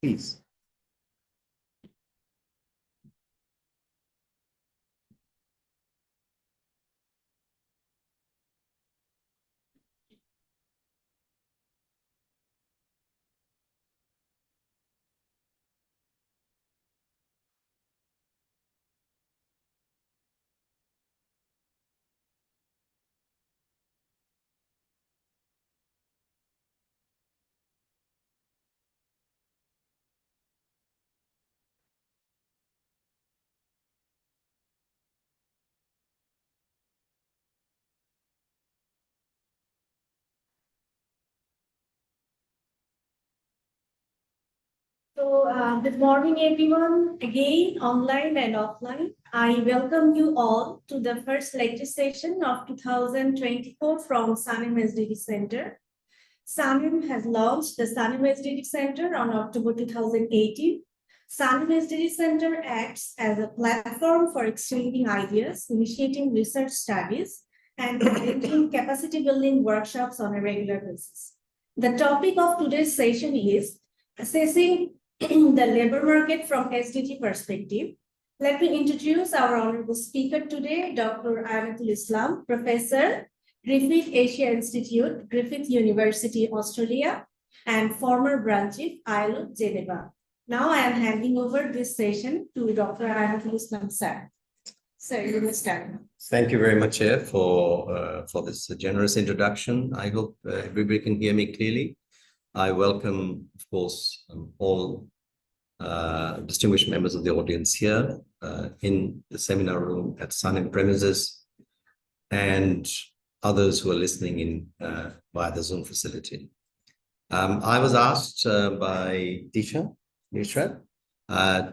Please. Good morning, everyone, again, online and offline. I welcome you all to the first lecture session of 2024 from SANEM SDG Center. SANEM has launched the SANEM SDG Center on October 2018. SANEM SDG Center acts as a platform for exchanging ideas, initiating research studies, and conducting capacity building workshops on a regular basis. The topic of today's session is assessing the labor market from SDG perspective. Let me introduce our honorable speaker today, Dr. Ayanatul Islam, Professor, Griffith Asia Institute, Griffith University, Australia, and former branch chief, ILO, Geneva. Now I am handing over this session to Dr. Ayanatul Islam, sir. Sir, you may start. Thank you very much, Chair, for this generous introduction. I hope everybody can hear me clearly. I welcome, of course, all distinguished members of the audience here in the seminar room at SANEM premises and others who are listening in via the Zoom facility. I was asked by Tisha Mishra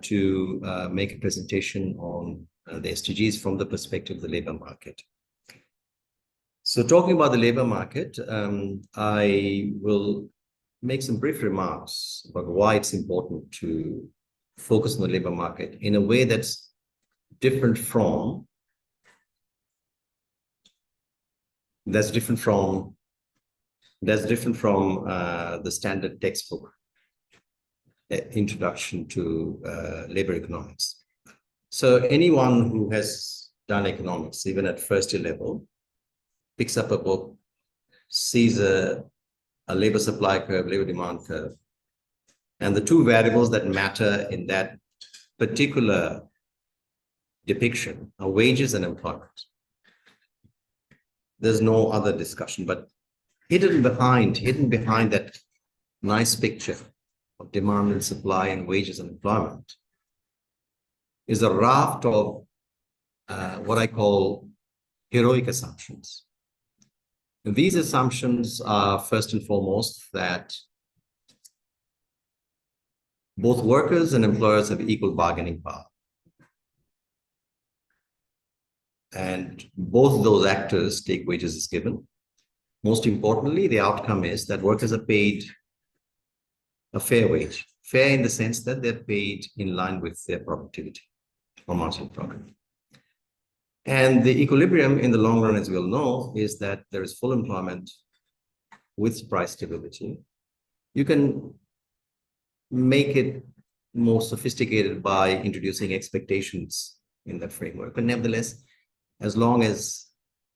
to make a presentation on the SDGs from the perspective of the labor market. So talking about the labor market, I will make some brief remarks about why it's important to focus on the labor market in a way that's different from the standard textbook introduction to labor economics. So anyone who has done economics, even at first year level, picks up a book, sees a labor supply curve, labor demand curve, and the two variables that matter in that particular depiction are wages and employment. There's no other discussion, but hidden behind that nice picture of demand and supply and wages and employment is a raft of what I call heroic assumptions. And these assumptions are first and foremost that both workers and employers have equal bargaining power. And both those actors take wages as given. Most importantly, the outcome is that workers are paid a fair wage. Fair in the sense that they're paid in line with their productivity or marginal product. And the equilibrium in the long run, as we all know, is that there is full employment with price stability. You can make it more sophisticated by introducing expectations in that framework. But nevertheless, as long as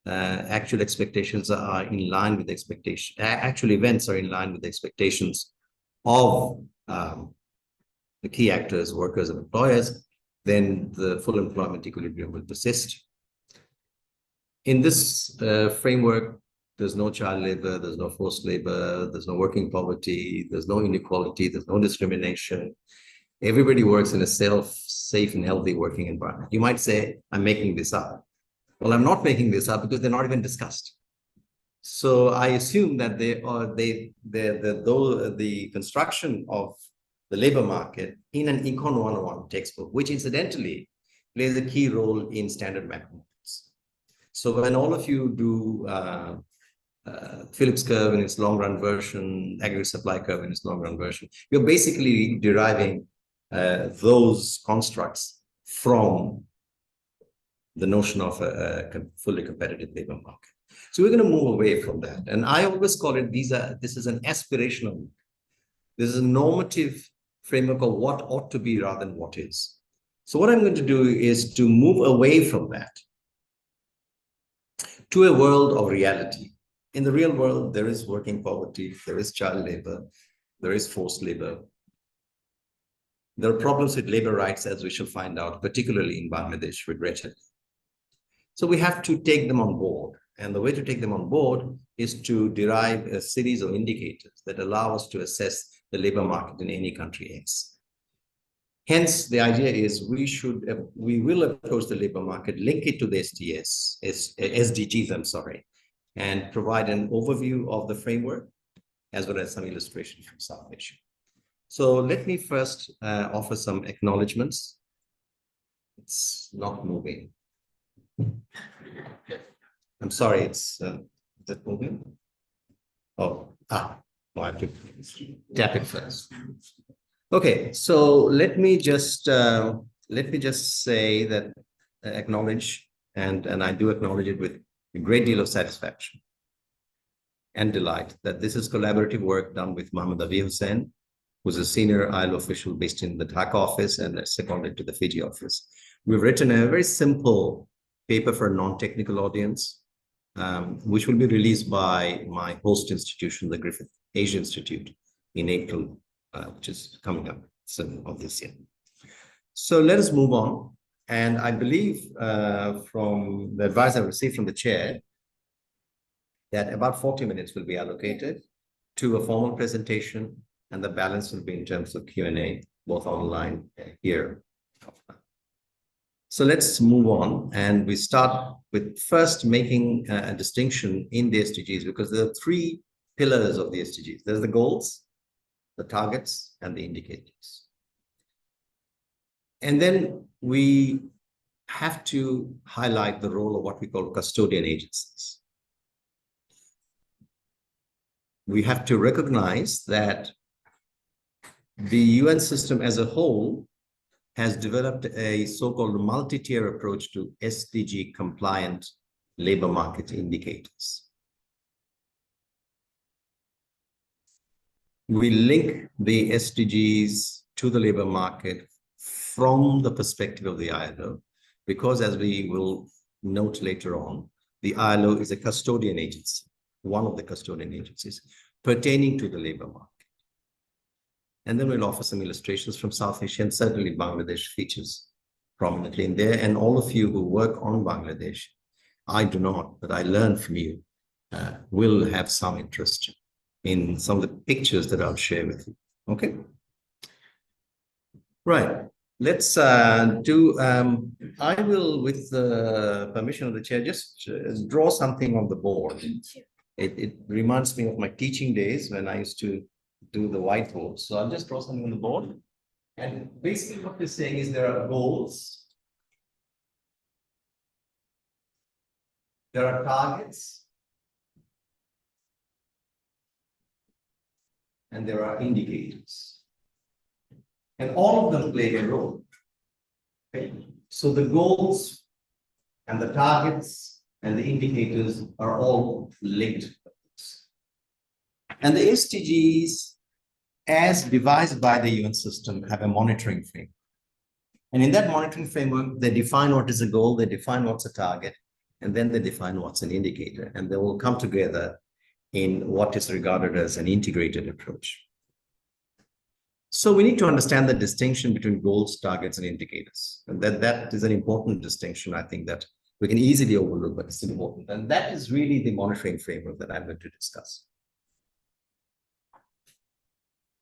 actual expectations are in line with expectations, actual events are in line with the expectations of the key actors, workers and employers, then the full employment equilibrium will persist. In this framework, there's no child labor, there's no forced labor, there's no working poverty, there's no inequality, there's no discrimination. Everybody works in a safe and healthy working environment. You might say, I'm making this up. Well, I'm not making this up because they're not even discussed. So I assume that the construction of the labor market in an Econ 101 textbook, which incidentally plays a key role in standard mathematics. So when all of you do Phillips curve in its long run version, aggregate supply curve in its long run version, you're basically deriving those constructs from the notion of a fully competitive labor market. So we're going to move away from that. And I always call it, this is an aspirational, this is a normative framework of what ought to be rather than what is. So what I'm going to do is to move away from that to a world of reality. In the real world, there is working poverty, there is child labor, there is forced labor. There are problems with labor rights, as we shall find out, particularly in Bangladesh, regrettably. So we have to take them on board. And the way to take them on board is to derive a series of indicators that allow us to assess the labor market in any country X. Hence, the idea is we will approach the labor market, link it to the SDGs, and provide an overview of the framework, as well as some illustrations from South Asia. So let me first offer some acknowledgements. It's not moving. I'm sorry, is it moving? I have to tap it first. Okay, so let me just say that acknowledge, and I do acknowledge it with a great deal of satisfaction and delight that this is collaborative work done with Mohammed Avi Hussain, who's a senior ILO official based in the Dhaka office and seconded to the Fiji office. We've written a very simple paper for a non-technical audience, which will be released by my host institution, the Griffith Asia Institute, in April, which is coming up of this year. So let us move on. And I believe from the advice I received from the chair that about 40 minutes will be allocated to a formal presentation, and the balance will be in terms of Q&A, both online and here. So let's move on, and we start with first making a distinction in the SDGs, because there are three pillars of the SDGs. There's the goals, the targets, and the indicators. And then we have to highlight the role of what we call custodian agencies. We have to recognize that the UN system as a whole has developed a so-called multi-tier approach to SDG compliant labor market indicators. We link the SDGs to the labor market from the perspective of the ILO, because as we will note later on, the ILO is a custodian agency, one of the custodian agencies pertaining to the labor market. And then we'll offer some illustrations from South Asia, and certainly Bangladesh features prominently in there. And all of you who work on Bangladesh, I do not, but I learn from you, will have some interest in some of the pictures that I'll share with you. Okay? Right. Let's I will, with the permission of the chair, just draw something on the board. It reminds me of my teaching days when I used to do the whiteboard. So I'll just draw something on the board. And basically what we're saying is there are goals, there are targets, and there are indicators. And all of them play a role. Okay? So the goals and the targets and the indicators are all linked. And the SDGs, as devised by the UN system, have a monitoring framework. And in that monitoring framework, they define what is a goal, they define what's a target, and then they define what's an indicator. And they will come together in what is regarded as an integrated approach. So we need to understand the distinction between goals, targets, and indicators. And that is an important distinction, I think, that we can easily overlook, but it's important. And that is really the monitoring framework that I'm going to discuss.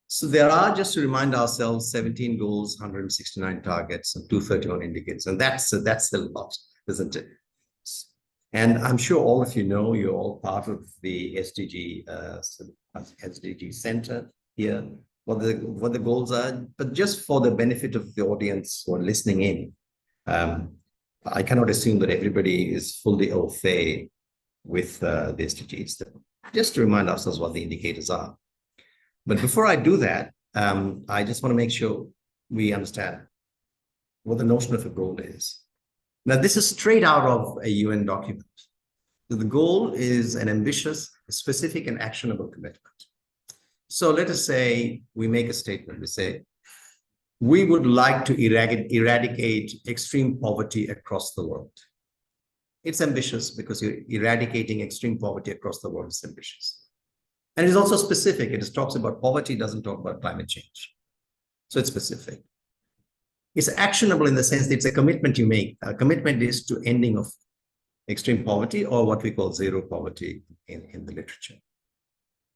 So there are, just to remind ourselves, 17 goals, 169 targets, and 231 indicators. And that's a lot, isn't it? And I'm sure all of you know, you're all part of the SDG Center here, what the goals are. But just for the benefit of the audience who are listening in, I cannot assume that everybody is fully au fait with the SDGs. Just to remind ourselves what the indicators are. But before I do that, I just want to make sure we understand what the notion of a goal is. Now, this is straight out of a UN document. The goal is an ambitious, specific, and actionable commitment. So let us say we make a statement. We say, we would like to eradicate extreme poverty across the world. It's ambitious because you're eradicating extreme poverty across the world is ambitious. And it's also specific. It talks about poverty, doesn't talk about climate change. So it's specific. It's actionable in the sense that it's a commitment you make. A commitment is to ending of extreme poverty, or what we call zero poverty in the literature.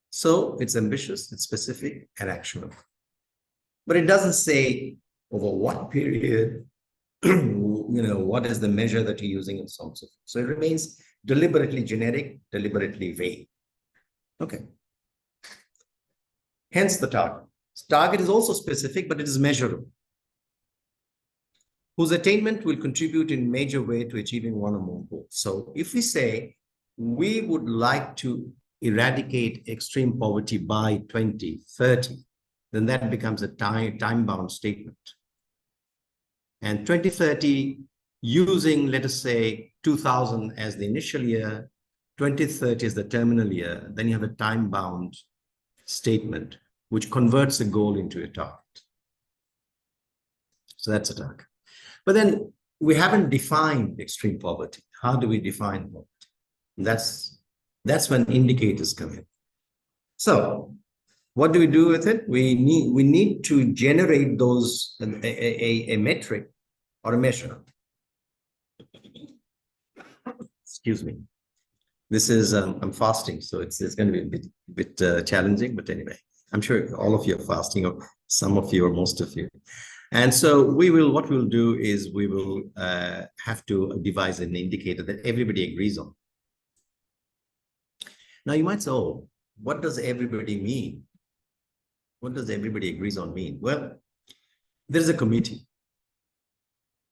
So it's ambitious, it's specific, and actionable. But it doesn't say over what period, what is the measure that you're using, and so on and so forth. So it remains deliberately generic, deliberately vague. Okay. Hence the target. Target is also specific, but it is measurable, whose attainment will contribute in major way to achieving one or more goals. So if we say we would like to eradicate extreme poverty by 2030, then that becomes a time-bound statement. And 2030, using, let us say, 2000 as the initial year, 2030 is the terminal year, then you have a time-bound statement, which converts a goal into a target. So that's a target. But then we haven't defined extreme poverty. How do we define poverty? That's when indicators come in. So what do we do with it? We need to generate those, a metric or a measure. Excuse me. This is, I'm fasting, so it's going to be a bit challenging, but anyway, I'm sure all of you are fasting, or some of you or most of you. And so what we'll do is we will have to devise an indicator that everybody agrees on. Now you might say, oh, what does everybody mean? What does everybody agrees on mean? Well, there's a committee,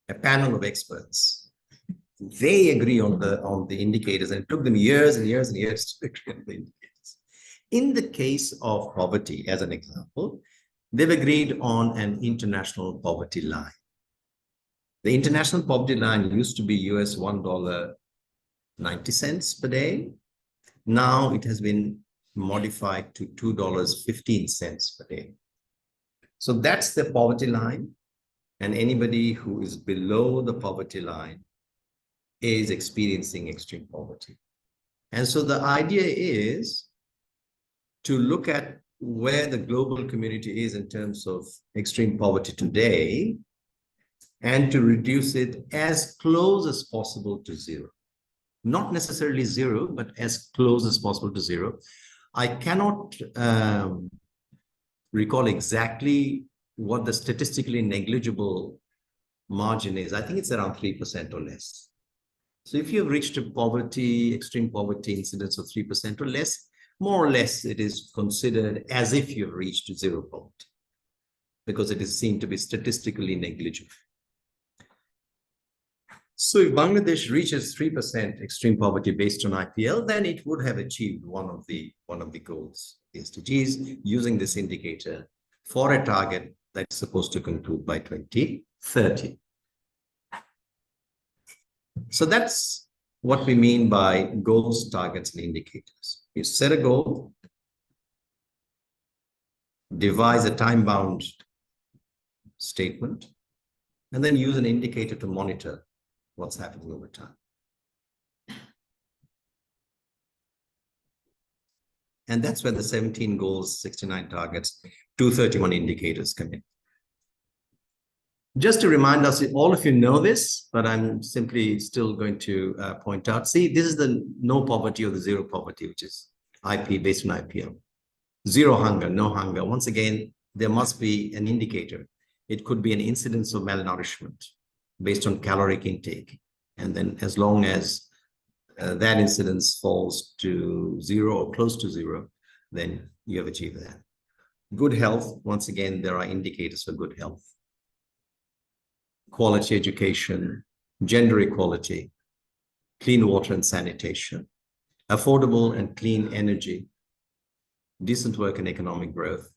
a panel of experts. They agree on the indicators, and it took them years and years and years to agree on the indicators. In the case of poverty, as an example, they've agreed on an international poverty line. The international poverty line used to be US $1.90 per day. Now it has been modified to $2.15 per day. So that's the poverty line. And anybody who is below the poverty line is experiencing extreme poverty. And so the idea is to look at where the global community is in terms of extreme poverty today, and to reduce it as close as possible to zero. Not necessarily zero, but as close as possible to zero. I cannot recall exactly what the statistically negligible margin is. I think it's around 3% or less. So if you've reached a poverty, extreme poverty incidence of 3% or less, more or less it is considered as if you've reached zero poverty, because it is seen to be statistically negligible. So if Bangladesh reaches 3% extreme poverty based on IPL, then it would have achieved one of the goals, the SDGs, using this indicator for a target that's supposed to conclude by 2030. So that's what we mean by goals, targets, and indicators. You set a goal, devise a time-bound statement, and then use an indicator to monitor what's happening over time. And that's where the 17 goals, 69 targets, 231 indicators come in. Just to remind us, all of you know this, but I'm simply still going to point out. See, this is the no poverty or the zero poverty, which is IP based on IPL. Zero hunger, no hunger. Once again, there must be an indicator. It could be an incidence of malnourishment based on caloric intake. And then as long as that incidence falls to zero or close to zero, then you have achieved that. Good health, once again, there are indicators for good health. Quality education, gender equality, clean water and sanitation, affordable and clean energy, decent work and economic growth,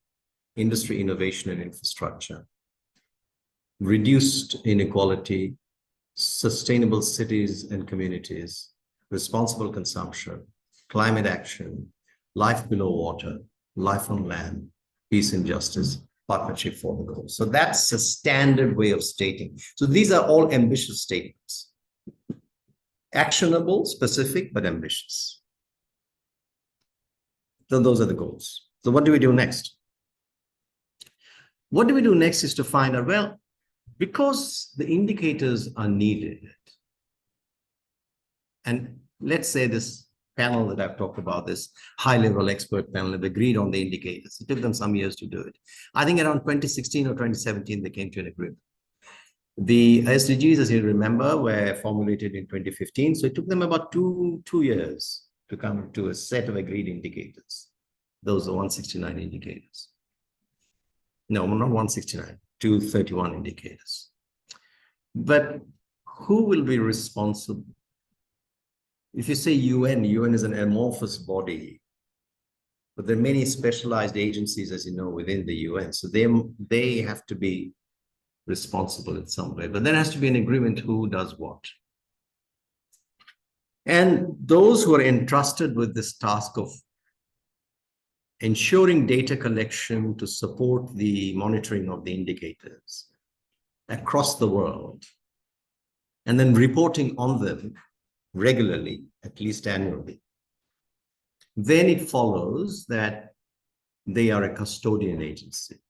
industry, innovation and infrastructure, reduced inequality, sustainable cities and communities, responsible consumption, climate action, life below water, life on land, peace and justice, partnership for the goals. So that's a standard way of stating. So these are all ambitious statements. Actionable, specific, but ambitious. So those are the goals. So what do we do next? What do we do next is to find out, well, because the indicators are needed, and let's say this panel that I've talked about, this high-level expert panel, have agreed on the indicators. It took them some years to do it. I think around 2016 or 2017, they came to an agreement. The SDGs, as you remember, were formulated in 2015. So it took them about two years to come to a set of agreed indicators. Those are 169 indicators. No, not 169, 231 indicators. But who will be responsible? If you say UN is an amorphous body, but there are many specialized agencies, as you know, within the UN. So they have to be responsible in some way, but there has to be an agreement who does what. And those who are entrusted with this task of ensuring data collection to support the monitoring of the indicators across the world, and then reporting on them regularly, at least annually, then it follows that they are a custodian agency.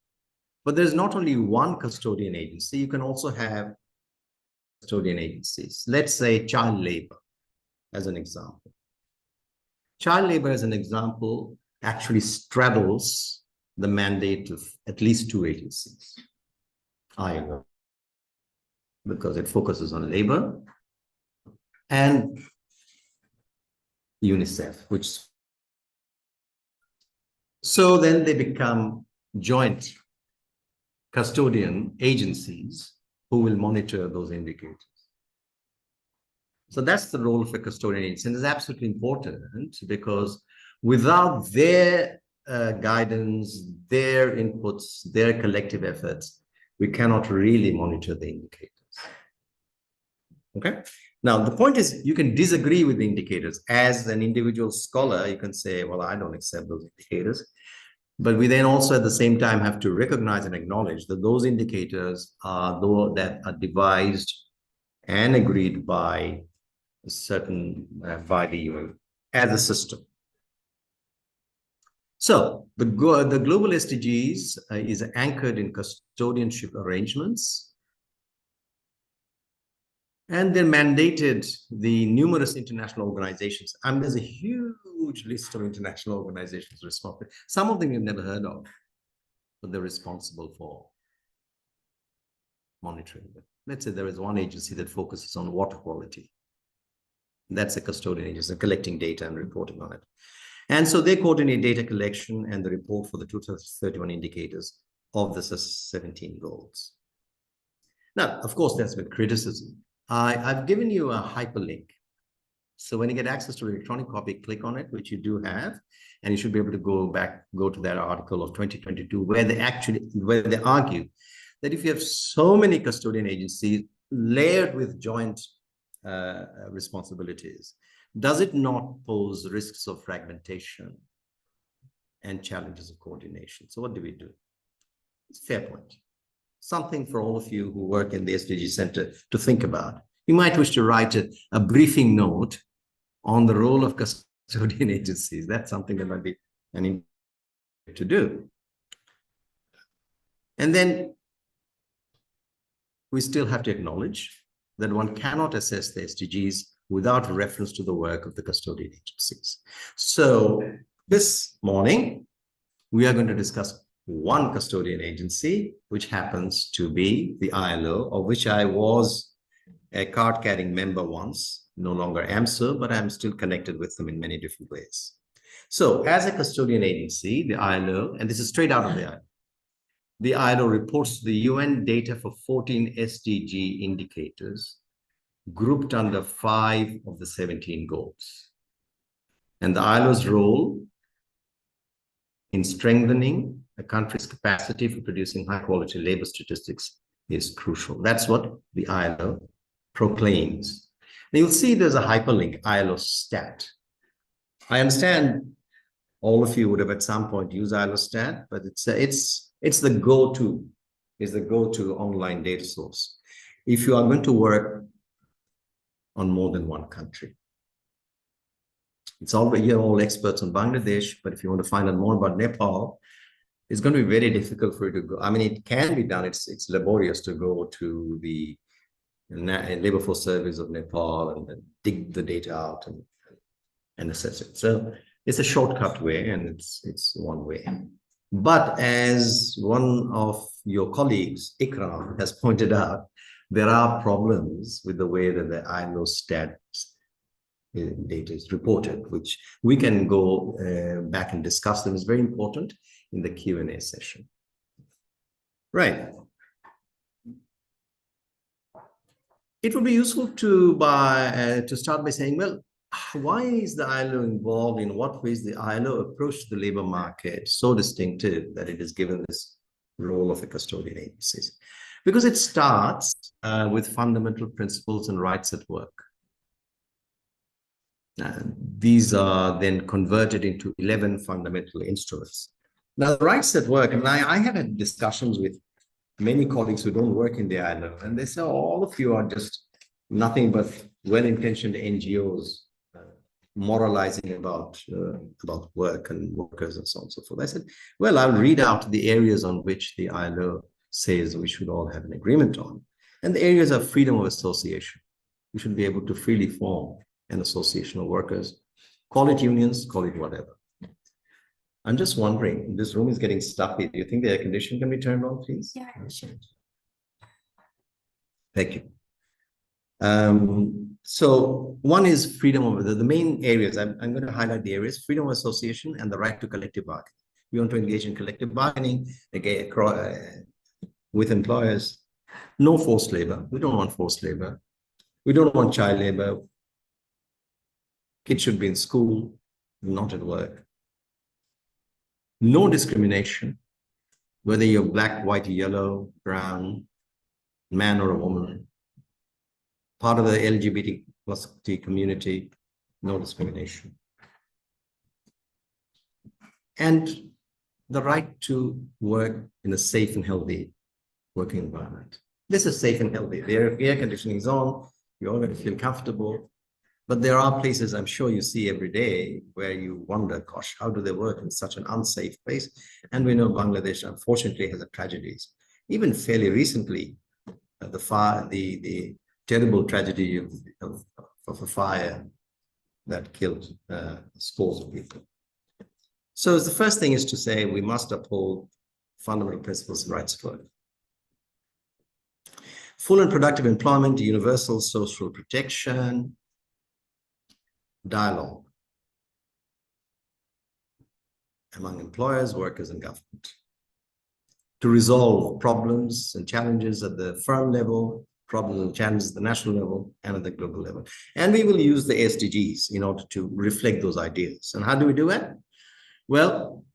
But there's not only one custodian agency, you can also have custodian agencies. Let's say child labor as an example. Child labor as an example actually straddles the mandate of at least two agencies. ILO, because it focuses on labor, and UNICEF, which so then they become joint custodian agencies who will monitor those indicators. So that's the role of a custodian agency, and it's absolutely important because without their guidance, their inputs, their collective efforts, we cannot really monitor the indicators. Okay. Now, the point is, you can disagree with the indicators. As an individual scholar, you can say, well, I don't accept those indicators. But we then also at the same time have to recognize and acknowledge that those indicators are those that are devised and agreed by by the UN as a system. So the global SDGs is anchored in custodianship arrangements. And they mandated the numerous international organizations. And there's a huge list of international organizations responsible. Some of them you've never heard of, but they're responsible for monitoring them. Let's say there is one agency that focuses on water quality. That's a custodian agency, collecting data and reporting on it. And so they coordinate data collection and the report for the 2031 indicators of the 17 goals. Now, of course, that's with criticism. I've given you a hyperlink. So when you get access to an electronic copy, click on it, which you do have, and you should be able to go to that article of 2022, where they argue that if you have so many custodian agencies layered with joint responsibilities, does it not pose risks of fragmentation and challenges of coordination? So what do we do? It's a fair point. Something for all of you who work in the SDG Center to think about. You might wish to write a briefing note on the role of custodian agencies. That's something that might be an important to do. And then we still have to acknowledge that one cannot assess the SDGs without reference to the work of the custodian agencies. So this morning, we are going to discuss one custodian agency, which happens to be the ILO, of which I was a card-carrying member once, no longer am so, but I'm still connected with them in many different ways. So as a custodian agency, the ILO, and this is straight out of the ILO reports to the UN data for 14 SDG indicators grouped under 5 of the 17 goals. And the ILO's role in strengthening a country's capacity for producing high-quality labor statistics is crucial. That's what the ILO proclaims. Now you'll see there's a hyperlink, ILO stat. I understand all of you would have at some point used ILO stat, but it's the go-to, online data source. If you are going to work on more than one country. It's all, you're all experts on Bangladesh, but if you want to find out more about Nepal, it's going to be very difficult for you to go. I mean, it can be done. It's laborious to go to the labor force service of Nepal and dig the data out and assess it. So it's a shortcut way, and it's one way. But as one of your colleagues, Ikram, has pointed out, there are problems with the way that the ILO stats data is reported, which we can go back and discuss them. It's very important in the Q&A session. Right. It would be useful to start by saying, well, why is the ILO involved? In what ways the ILO approach to the labor market so distinctive that it is given this role of a custodian agency? Because it starts with fundamental principles and rights at work. These are then converted into 11 fundamental instruments. Now, the rights at work, and I have had discussions with many colleagues who don't work in the ILO, and they say, oh, all of you are just nothing but well-intentioned NGOs moralizing about work and workers and so on and so forth. I said, well, I'll read out the areas on which the ILO says we should all have an agreement on. And the areas of freedom of association. We should be able to freely form an association of workers, call it unions, call it whatever. I'm just wondering, this room is getting stuffy. Do you think the air conditioning can be turned on, please? Yeah, sure. Thank you. So one is freedom of the main areas. I'm going to highlight the areas: freedom of association and the right to collective bargaining. We want to engage in collective bargaining again with employers. No forced labor. We don't want forced labor. We don't want child labor. Kids should be in school, not at work. No discrimination, whether you're black, white, yellow, brown, man or a woman, part of the LGBT+ community, no discrimination. And the right to work in a safe and healthy working environment. This is safe and healthy. The air conditioning is on, you're all going to feel comfortable. But there are places I'm sure you see every day where you wonder, gosh, how do they work in such an unsafe place? And we know Bangladesh, unfortunately, has tragedies. Even fairly recently, the terrible tragedy of a fire that killed scores of people. So the first thing is to say we must uphold fundamental principles and rights of work. Full and productive employment, universal social protection, dialogue among employers, workers, and government to resolve problems and challenges at the firm level, problems and challenges at the national level, and at the global level. And we will use the SDGs in order to reflect those ideas. And how do we do it? Well,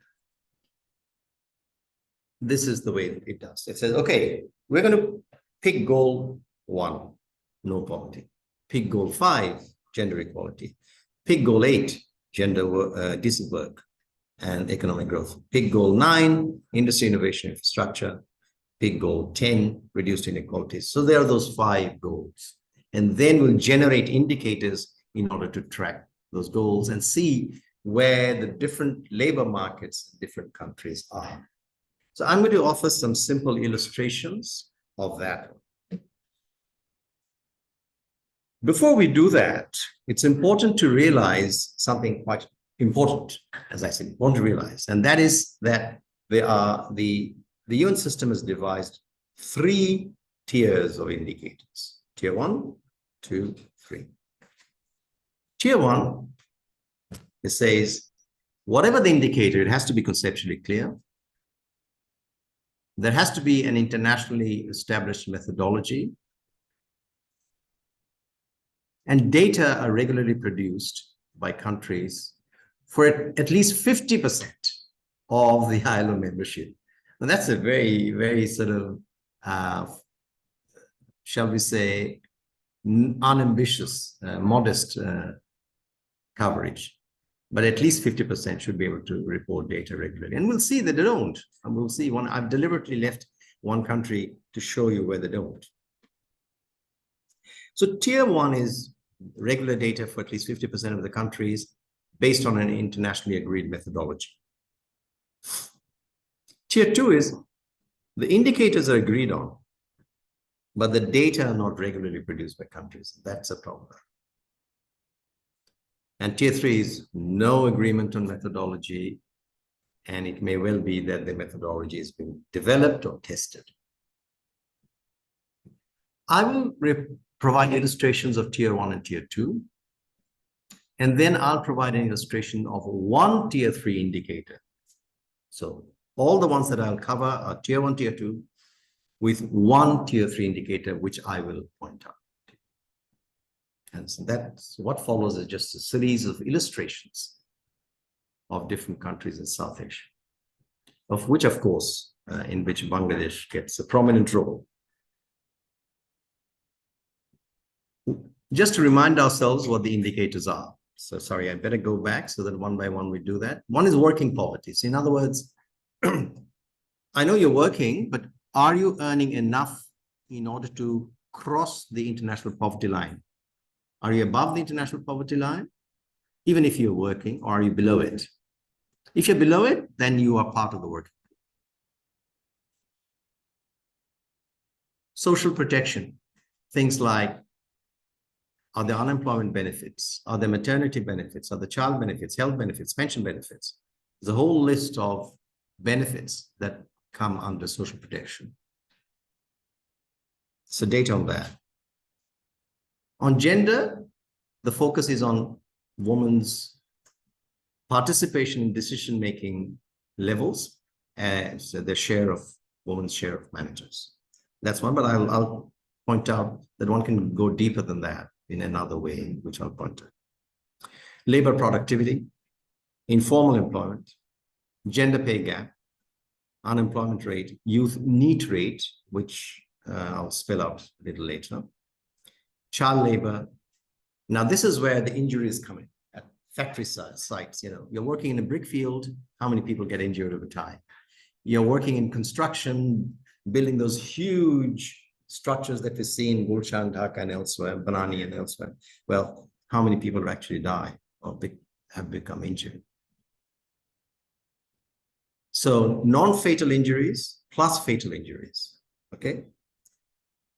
this is the way it does. It says, okay, we're going to pick goal 1, no poverty. Pick goal 5, gender equality. Pick goal 8, decent work and economic growth. Pick goal 9, industry innovation infrastructure. Pick goal 10, reduced inequalities. So there are those 5 goals. And then we'll generate indicators in order to track those goals and see where the different labor markets in different countries are. So I'm going to offer some simple illustrations of that. Before we do that, it's important to realize something quite important, as I said, important to realize, and that is that there are the UN system has devised 3 tiers of indicators. Tier 1, 2, 3. Tier 1, it says, whatever the indicator, it has to be conceptually clear. There has to be an internationally established methodology. And data are regularly produced by countries for at least 50% of the ILO membership. And that's a very, very sort of, shall we say, unambitious, modest coverage, but at least 50% should be able to report data regularly. And we'll see that they don't. And we'll see one. I've deliberately left one country to show you where they don't. So tier 1 is regular data for at least 50% of the countries based on an internationally agreed methodology. Tier 2 is the indicators are agreed on, but the data are not regularly produced by countries. That's a problem. And tier 3 is no agreement on methodology, and it may well be that the methodology has been developed or tested. I will provide illustrations of tier 1 and tier 2, and then I'll provide an illustration of one tier 3 indicator. So all the ones that I'll cover are tier 1, tier 2, with one tier 3 indicator, which I will point out. And so that's what follows is just a series of illustrations of different countries in South Asia, of which, of course, in which Bangladesh gets a prominent role. Just to remind ourselves what the indicators are. So sorry, I better go back so that one by one we do that. One is working poverty. So in other words, I know you're working, but are you earning enough in order to cross the international poverty line? Are you above the international poverty line, even if you're working, or are you below it? If you're below it, then you are part of the working pool. Social protection, things like, are there unemployment benefits? Are there maternity benefits? Are there child benefits, health benefits, pension benefits? There's a whole list of benefits that come under social protection. So data on that. On gender, the focus is on women's participation in decision-making levels and so the share of women's share of managers. That's one, but I'll point out that one can go deeper than that in another way, which I'll point out. Labor productivity, informal employment, gender pay gap, unemployment rate, youth NEET rate, which I'll spell out a little later, child labor. Now, this is where the injuries come in at factory sites. You know, you're working in a brick field, how many people get injured over time? You're working in construction, building those huge structures that we see in Gulshan, Dhaka, and elsewhere, Banani, and elsewhere. Well, how many people actually die or have become injured? So non-fatal injuries plus fatal injuries, okay?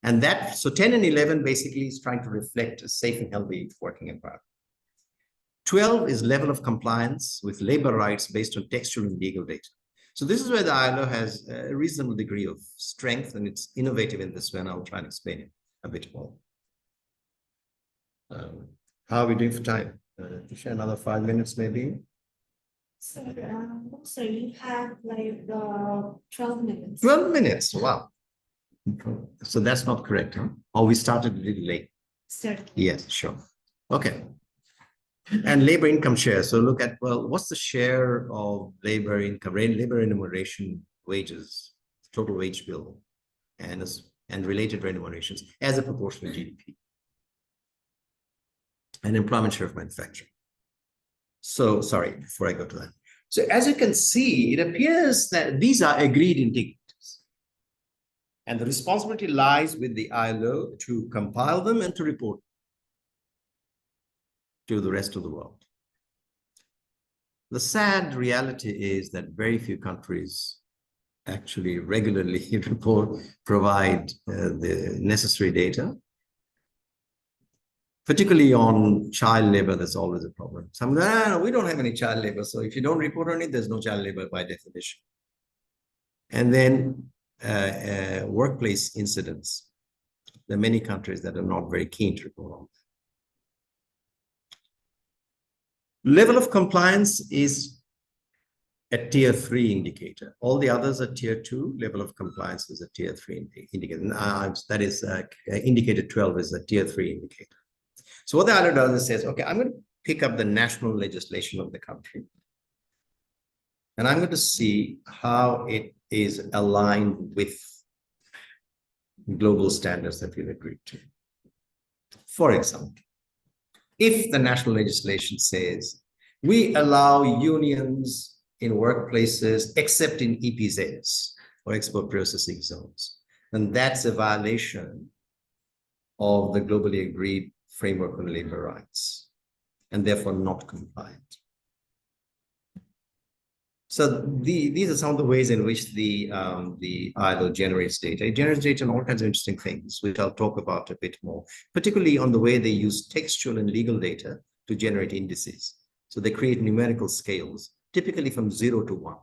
And that, so 10 and 11 basically is trying to reflect a safe and healthy working environment. 12 is level of compliance with labor rights based on textual and legal data. So this is where the ILO has a reasonable degree of strength, and it's innovative in this way, and I'll try and explain it a bit more. How are we doing for time? To share another 5 minutes, maybe? So you have like 12 minutes. 12 minutes, wow. So that's not correct, huh? Or we started a little late? Certainly. Yes, sure. Okay. And labor income share. So look at, well, what's the share of labor income, labor remuneration, wages, total wage bill, and related remunerations as a proportion of GDP? And employment share of manufacturing. So, sorry, before I go to that. So as you can see, it appears that these are agreed indicators. And the responsibility lies with the ILO to compile them and to report to the rest of the world. The sad reality is that very few countries actually regularly provide the necessary data. Particularly on child labor, that's always a problem. Some, no, we don't have any child labor. So if you don't report on it, there's no child labor by definition. And then workplace incidents. There are many countries that are not very keen to report on that. Level of compliance is a tier 3 indicator. All the others are tier 2. Level of compliance is a tier 3 indicator. That is indicator 12 is a tier 3 indicator. So what the ILO does is says, okay, I'm going to pick up the national legislation of the country. And I'm going to see how it is aligned with global standards that we've agreed to. For example, if the national legislation says we allow unions in workplaces except in EPZs or export processing zones, then that's a violation of the globally agreed framework on labor rights and therefore not compliant. So these are some of the ways in which the ILO generates data. It generates data on all kinds of interesting things, which I'll talk about a bit more, particularly on the way they use textual and legal data to generate indices. So they create numerical scales, typically from 0 to 1.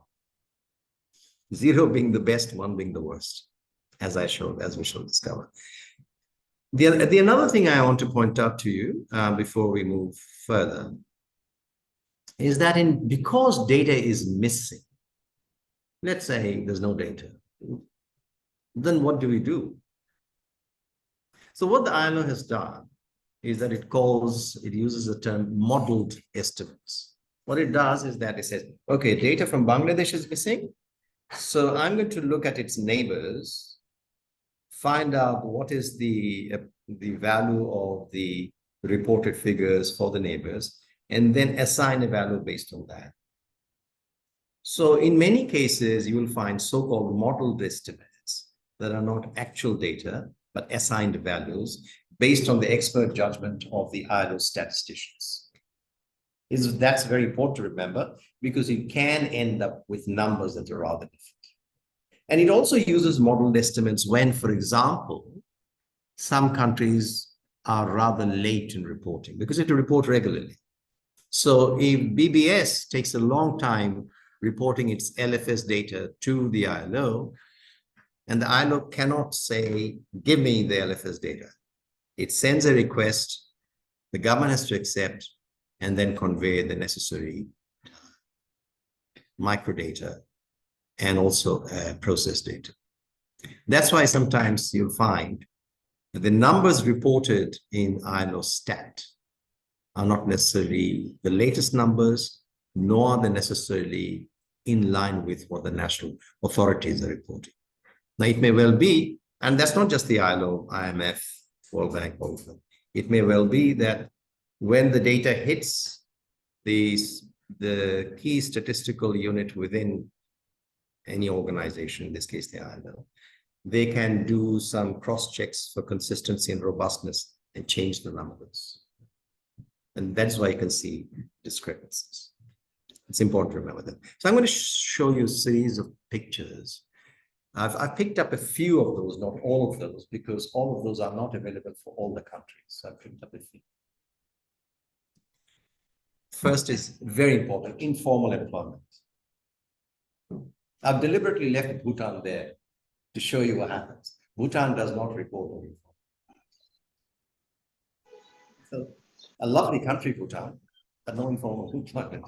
0 being the best, 1 being the worst, as we shall discover. The another thing I want to point out to you before we move further is that because data is missing, let's say there's no data, then what do we do? So what the ILO has done is that it uses the term modeled estimates. What it does is that it says, okay, data from Bangladesh is missing. So I'm going to look at its neighbors, find out what is the value of the reported figures for the neighbors, and then assign a value based on that. So in many cases, you will find so-called modeled estimates that are not actual data, but assigned values based on the expert judgment of the ILO statisticians. That's very important to remember, because you can end up with numbers that are rather different. And it also uses modeled estimates when, for example, some countries are rather late in reporting because they have to report regularly. So if BBS takes a long time reporting its LFS data to the ILO, and the ILO cannot say, give me the LFS data. It sends a request, the government has to accept, and then convey the necessary microdata and also process data. That's why sometimes you'll find that the numbers reported in ILO stat are not necessarily the latest numbers, nor are they necessarily in line with what the national authorities are reporting. Now, it may well be, and that's not just the ILO, IMF, World Bank, all of them. It may well be that when the data hits the key statistical unit within any organization, in this case, the ILO, they can do some cross-checks for consistency and robustness and change the numbers. And that's why you can see discrepancies. It's important to remember that. So I'm going to show you a series of pictures. I've picked up a few of those, not all of those, because all of those are not available for all the countries. So I've picked up a few. First is very important, informal employment. I've deliberately left Bhutan there to show you what happens. Bhutan does not report on informal. So, a lovely country, Bhutan, but no informal employment.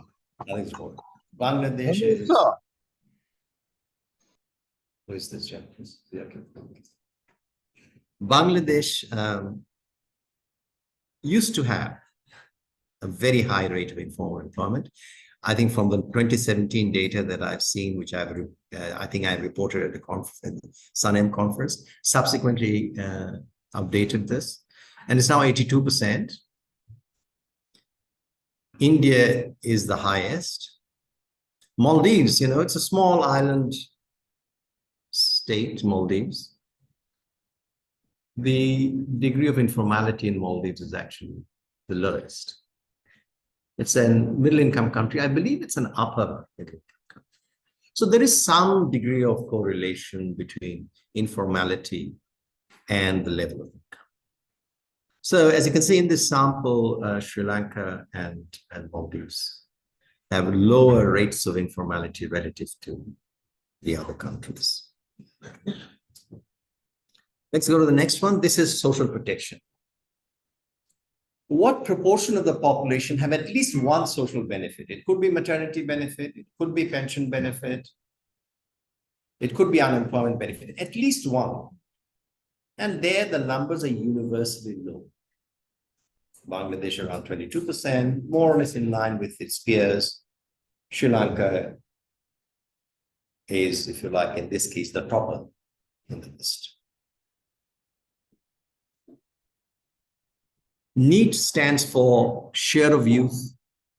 Nothing's wrong. Bangladesh is. Who is this gentleman? Bangladesh used to have a very high rate of informal employment. I think from the 2017 data that I've seen, which I think I reported at the SANEM conference, subsequently updated this, and it's now 82%. India is the highest. Maldives, it's a small island state, Maldives. The degree of informality in Maldives is actually the lowest. It's a middle-income country. I believe it's an upper middle-income country. So there is some degree of correlation between informality and the level of income. So as you can see in this sample, Sri Lanka and Maldives have lower rates of informality relative to the other countries. Let's go to the next one. This is social protection. What proportion of the population have at least one social benefit? It could be maternity benefit, it could be pension benefit, it could be unemployment benefit, at least one. And there the numbers are universally low. Bangladesh around 22%, more or less in line with its peers. Sri Lanka is, if you like, in this case, the topper in the list. NEET stands for share of youth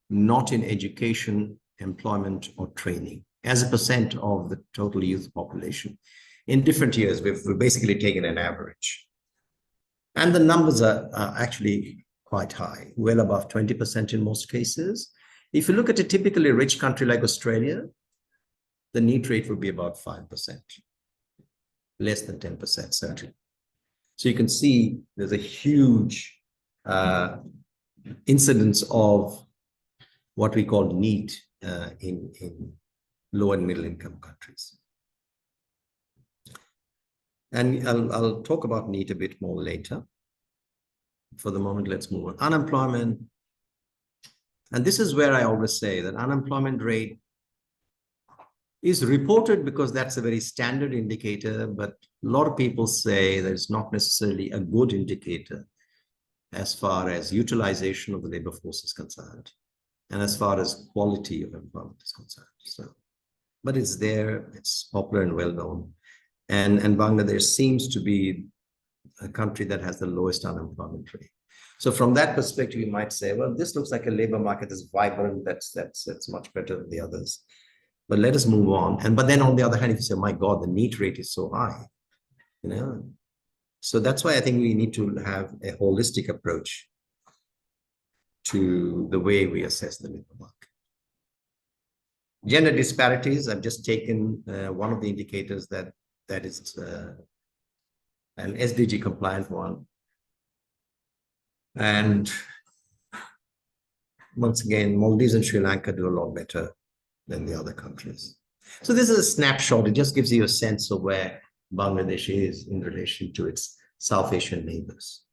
not in education, employment, or training as a percent of the total youth population. In different years, we've basically taken an average. And the numbers are actually quite high, well above 20% in most cases. If you look at a typically rich country like Australia, the NEET rate would be about 5%, less than 10%, certainly. So you can see there's a huge incidence of what we call NEET in low and middle income countries. And I'll talk about NEET a bit more later. For the moment, let's move on. Unemployment. And this is where I always say that unemployment rate is reported because that's a very standard indicator, but a lot of people say that it's not necessarily a good indicator as far as utilization of the labor force is concerned and as far as quality of employment is concerned. So, but it's there, it's popular and well known. And Bangladesh seems to be a country that has the lowest unemployment rate. So from that perspective, you might say, well, this looks like a labor market that's vibrant, that's much better than the others. But let us move on. But then on the other hand, if you say, my God, the NEET rate is so high, you know. So that's why I think we need to have a holistic approach to the way we assess the labor market. Gender disparities, I've just taken one of the indicators that is an SDG compliant one. And once again, Maldives and Sri Lanka do a lot better than the other countries. So this is a snapshot. It just gives you a sense of where Bangladesh is in relation to its South Asian neighbors.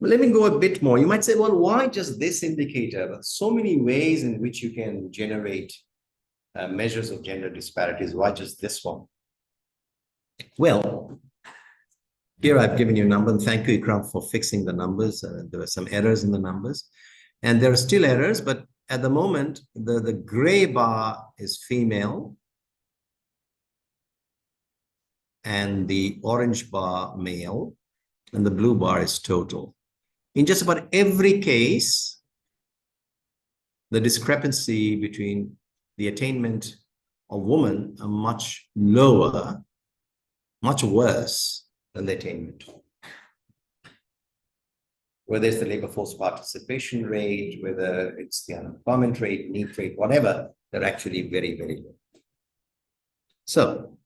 Well, let me go a bit more. You might say, well, why just this indicator? There are so many ways in which you can generate measures of gender disparities. Why just this one? Well, here I've given you a number, and thank you, Ikram, for fixing the numbers. There were some errors in the numbers, and there are still errors, but at the moment, the gray bar is female, and the orange bar male, and the blue bar is total. In just about every case, the discrepancy between the attainment of women are much lower, much worse than the attainment. Whether it's the labor force participation rate, whether it's the unemployment rate, NEET rate, whatever, they're actually very, very low. So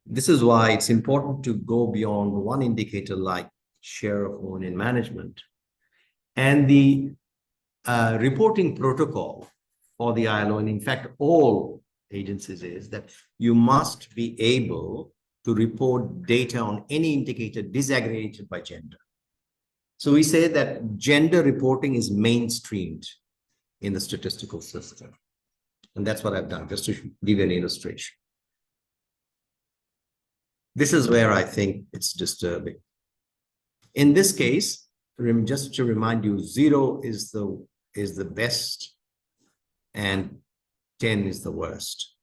this is why it's important to go beyond one indicator like share of women in management. And the reporting protocol for the ILO, and in fact, all agencies, is that you must be able to report data on any indicator disaggregated by gender. So we say that gender reporting is mainstreamed in the statistical system. And that's what I've done, just to give you an illustration. This is where I think it's disturbing. In this case, just to remind you, 0 is the best and 10 is the worst.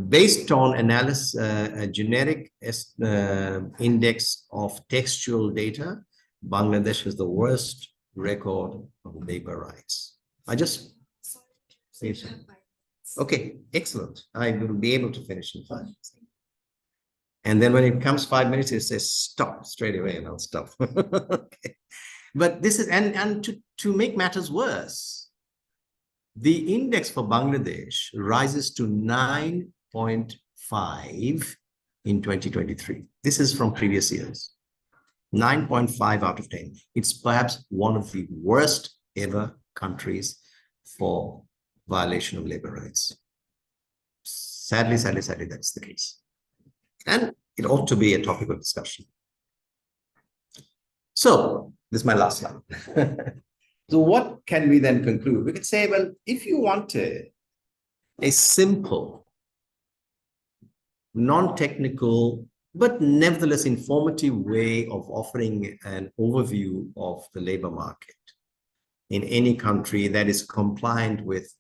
Based on analysis, a generic index of textual data, Bangladesh has the worst record of labor rights. Okay, excellent. I will be able to finish in 5 minutes. And then when it comes 5 minutes, it says stop straight away, and I'll stop. Okay. But this is, and to make matters worse, the index for Bangladesh rises to 9.5 in 2023. This is from previous years. 9.5 out of 10. It's perhaps one of the worst ever countries for violation of labor rights. Sadly, that's the case. And it ought to be a topic of discussion. So this is my last slide. So what can we then conclude? We could say, well, if you wanted a simple, non-technical, but nevertheless informative way of offering an overview of the labor market in any country that is compliant with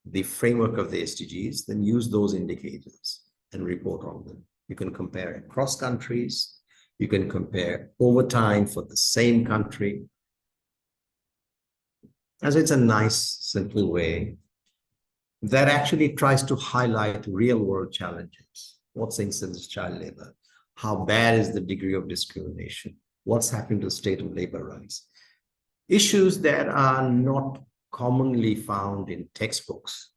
the framework of the SDGs, then use those indicators and report on them. You can compare across countries. You can compare overtime for the same country. As it's a nice, simple way that actually tries to highlight real-world challenges. What's the incidence of child labor? How bad is the degree of discrimination? What's happening to the state of labor rights? Issues that are not commonly found in textbooks,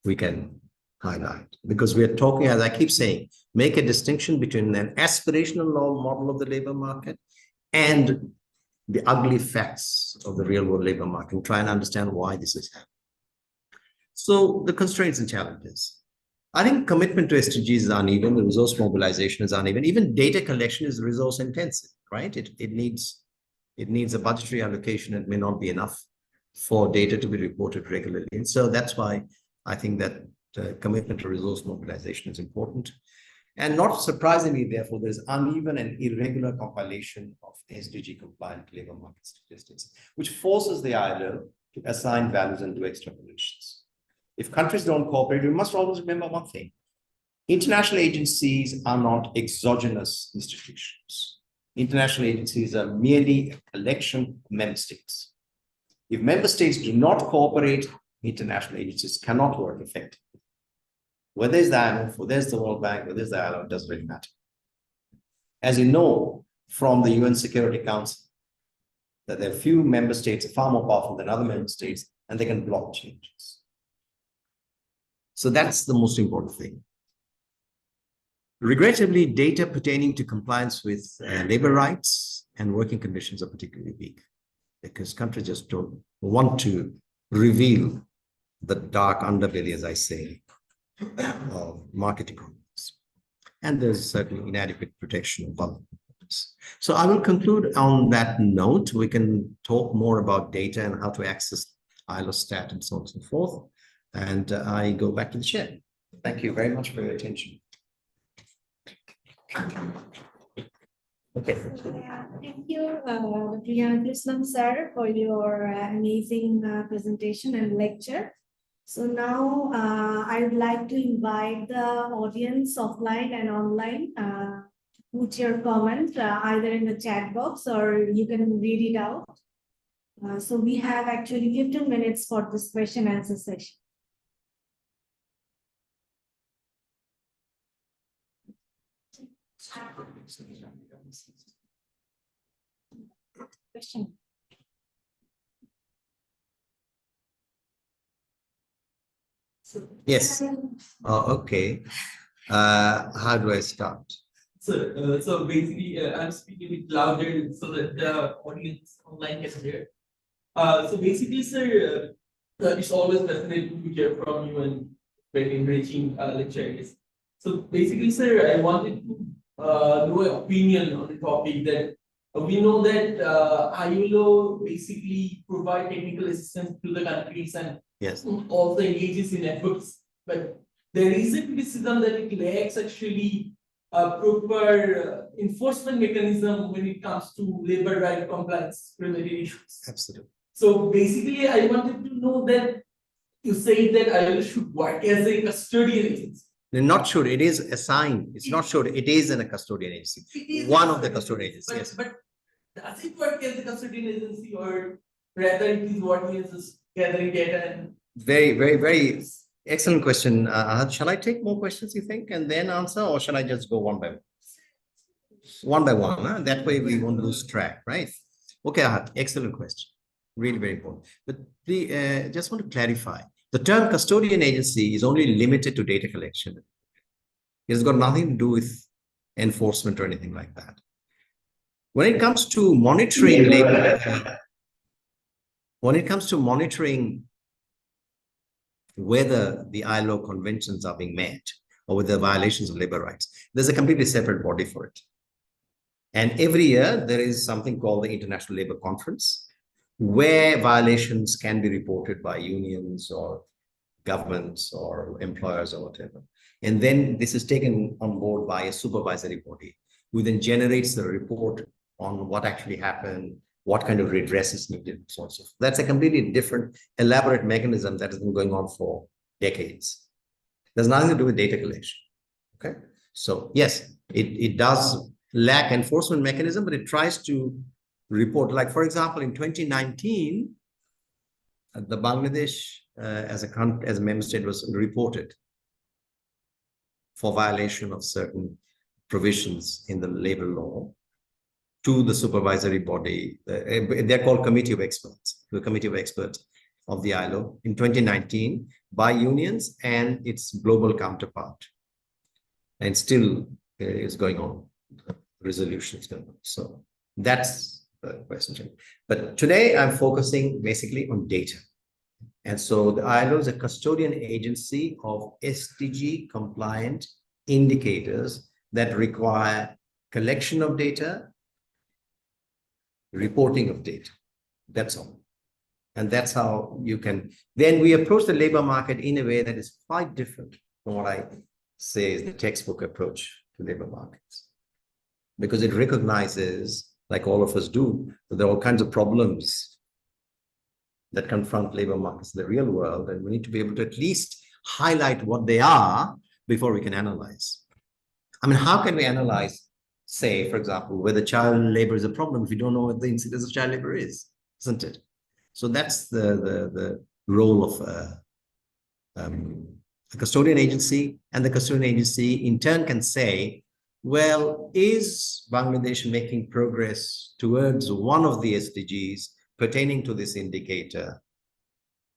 we can highlight, because we are talking, as I keep saying, make a distinction between an aspirational model of the labor market and the ugly facts of the real world labor market, and try and understand why this is happening. So the constraints and challenges. I think commitment to SDGs is uneven, the resource mobilization is uneven, even data collection is resource intensive, right? It needs a budgetary allocation. It may not be enough for data to be reported regularly. And so that's why I think that commitment to resource mobilization is important. And not surprisingly, therefore, there's uneven and irregular compilation of SDG compliant labor market statistics, which forces the ILO to assign values and do extrapolations. If countries don't cooperate, we must always remember one thing. International agencies are not exogenous institutions. International agencies are merely a collection of member states. If member states do not cooperate, international agencies cannot work effectively. Whether it's the IMF, whether it's the World Bank, whether it's the ILO, it doesn't really matter. As you know from the UN Security Council, that there are few member states far more powerful than other member states, and they can block changes. So that's the most important thing. Regrettably, data pertaining to compliance with labor rights and working conditions are particularly weak, because countries just don't want to reveal the dark underbelly, as I say, of market economies. And there's certainly inadequate protection of vulnerabilities. So I will conclude on that note. We can talk more about data and how to access ILO stat and so on and so forth. And I go back to the chair. Thank you very much for your attention. Okay. Thank you, Dr. Krishnan sir, for your amazing presentation and lecture. So now I would like to invite the audience offline and online to put your comments either in the chat box or you can read it out. So we have actually 15 minutes for this question answer session. Question. Yes. Okay. How do I start? So basically, I'm speaking a bit louder so that the audience online can hear. So basically, sir, it's always fascinating to hear from you and very enriching lectures. So basically, sir, I wanted to know your opinion on the topic that we know that ILO basically provide technical assistance to the countries and Yes. also engages in efforts, but there is a criticism that it lacks actually a proper enforcement mechanism when it comes to labor right compliance related issues. Absolutely. So basically, I wanted to know that you say that ILO should work as a custodian agency. Not sure. It is assigned. It's not sure. It is in a custodian agency. One of the custodian agencies. Yes. But does it work as a custodian agency, or rather it is working as a gathering data? And very excellent question. Shall I take more questions, you think, and then answer, or shall I just go one by one? One by one. Huh? That way we won't lose track, right? Okay, Ahad, excellent question. Really very important. But just want to clarify. The term custodian agency is only limited to data collection. It's got nothing to do with enforcement or anything like that. When it comes to monitoring labor, when it comes to monitoring whether the ILO conventions are being met or whether violations of labor rights, there's a completely separate body for it. And every year there is something called the International Labor Conference, where violations can be reported by unions or governments or employers or whatever. And then this is taken on board by a supervisory body, who then generates the report on what actually happened, what kind of redress is needed, and so on. So that's a completely different, elaborate mechanism that has been going on for decades. There's nothing to do with data collection. Okay. So yes, It does lack enforcement mechanism, but it tries to report. Like, for example, in 2019, the Bangladesh as a member state was reported for violation of certain provisions in the labor law to the supervisory body. They're called Committee of Experts, the Committee of Experts of the ILO in 2019 by unions and its global counterpart. And still is going on, resolutions going on. So that's the question. But today I'm focusing basically on data. And so the ILO is a custodian agency of SDG compliant indicators that require collection of data, reporting of data. That's all. And that's how you can, then we approach the labor market in a way that is quite different from what I say is the textbook approach to labor markets. Because it recognizes, like all of us do, that there are all kinds of problems that confront labor markets in the real world, and we need to be able to at least highlight what they are before we can analyze. I mean, how can we analyze, say, for example, whether child labor is a problem if we don't know what the incidence of child labor is, isn't it? So that's the role of a custodian agency, and the custodian agency in turn can say, well, is Bangladesh making progress towards one of the SDGs pertaining to this indicator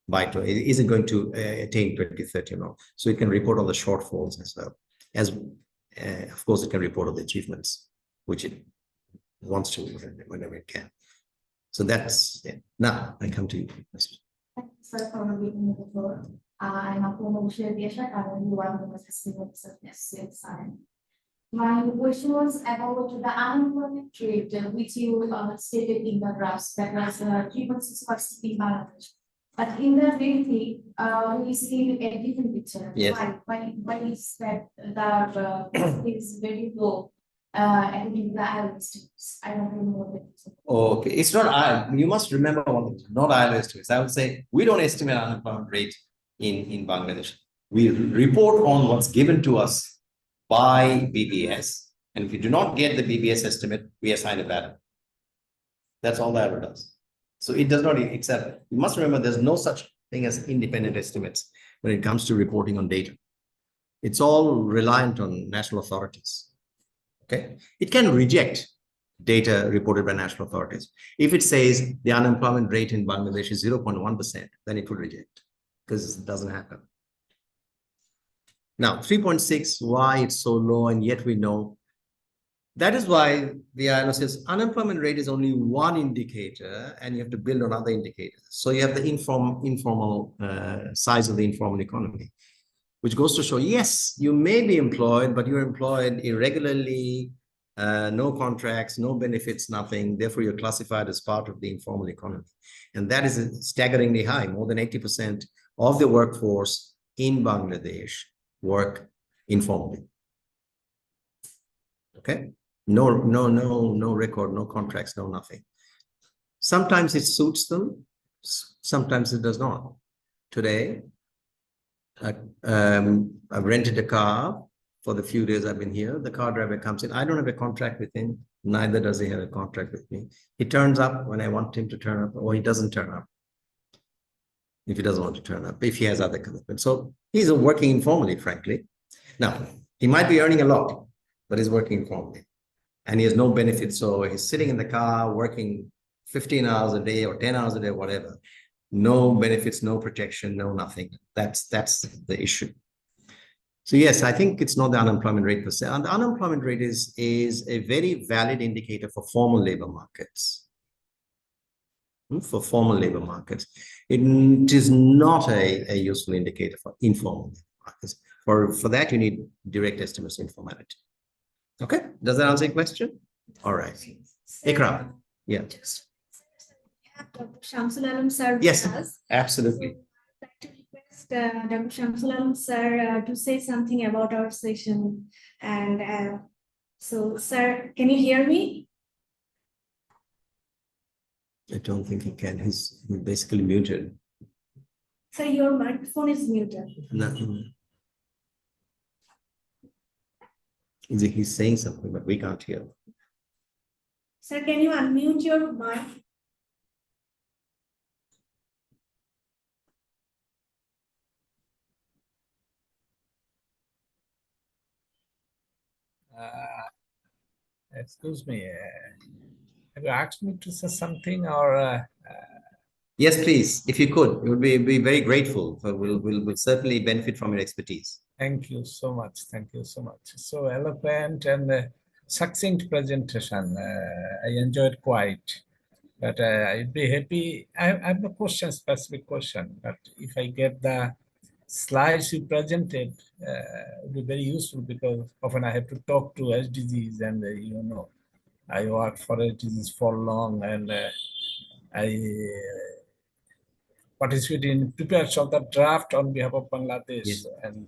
is it going to attain 2030 or not? So it can report on the shortfalls as well as, of course, it can report on the achievements, which it wants to whenever it can. So that's it. Now I come to you. Thank you, sir, for giving me the floor. I'm a former Vietnam, currently one of the students of SANEM. My question was about the unemployment rate, which you stated in the graphs, that was 3.6% in Bangladesh. But in the reality, we see a different picture. Yes. Why is that the is very low? And in the ILO estimates, I don't remember that. Okay, it's not, you must remember one thing, not ILO estimates. I would say we don't estimate unemployment rate in Bangladesh. We report on what's given to us by BBS. And if we do not get the BBS estimate, we assign a value. That's all the ILO does. So it does not accept. You must remember there's no such thing as independent estimates when it comes to reporting on data. It's all reliant on national authorities. Okay, it can reject data reported by national authorities. If it says the unemployment rate in Bangladesh is 0.1%, then it will reject because it doesn't happen. Now, 3.6, why it's so low, and yet we know. That is why the ILO says unemployment rate is only one indicator and you have to build on other indicators. So you have the informal size of the informal economy, which goes to show, yes, you may be employed, but you're employed irregularly, no contracts, no benefits, nothing. Therefore, you're classified as part of the informal economy. And that is staggeringly high. More than 80% of the workforce in Bangladesh work informally. Okay? No record, no contracts, no nothing. Sometimes it suits them, sometimes it does not. Today, I've rented a car for the few days I've been here. The car driver comes in. I don't have a contract with him. Neither does he have a contract with me. He turns up when I want him to turn up, or he doesn't turn up if he doesn't want to turn up, if he has other commitments. So he's working informally, frankly. Now, he might be earning a lot, but he's working informally. And he has no benefits. So he's sitting in the car working 15 hours a day or 10 hours a day, whatever. No benefits, no protection, no nothing. That's the issue. So yes, I think it's not the unemployment rate per se. And the unemployment rate is a very valid indicator for formal labor markets. For formal labor markets. It is not a useful indicator for informal markets. For that, you need direct estimates of informality. Okay, does that answer your question? All right. Ikram, yeah. Dr. Shamsul Alam sir. Yes, absolutely. So I'd like to request Dr. Shamsul Alam sir to say something about our session. And so, sir, can you hear me? I don't think he can. He's basically muted. Sir, your microphone is muted. No. He's saying something, but we can't hear. Sir, can you unmute your mic? Excuse me, have you asked me to say something or? Yes, please. If you could, we would be very grateful. We'll certainly benefit from your expertise. Thank you so much. Thank you so much. So eloquent and succinct presentation. I enjoyed quite. But I'd be happy. I have no question, specific question. But if I get the slides you presented, it would be very useful because often I have to talk to SDGs and you know, I work for SDGs for long and I participate in preparation of the draft on behalf of Bangladesh. Yes. And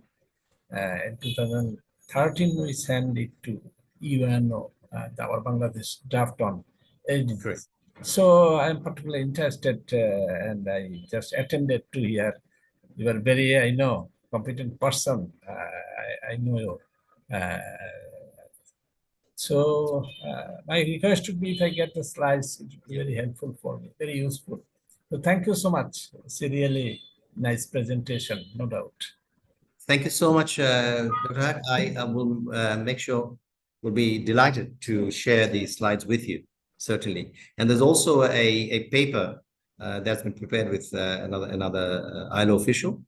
in 2013, we sent it to UNO, our Bangladesh draft on SDGs. Correct. So I'm particularly interested and I just attended to here. You are very, I know, competent person. I know you. So my request would be if I get the slides, it would be very helpful for me, very useful. So thank you so much. It's a really nice presentation, no doubt. Thank you so much, Dr. Haq. I will make sure we'll be delighted to share these slides with you, certainly. And there's also a paper that's been prepared with another ILO official,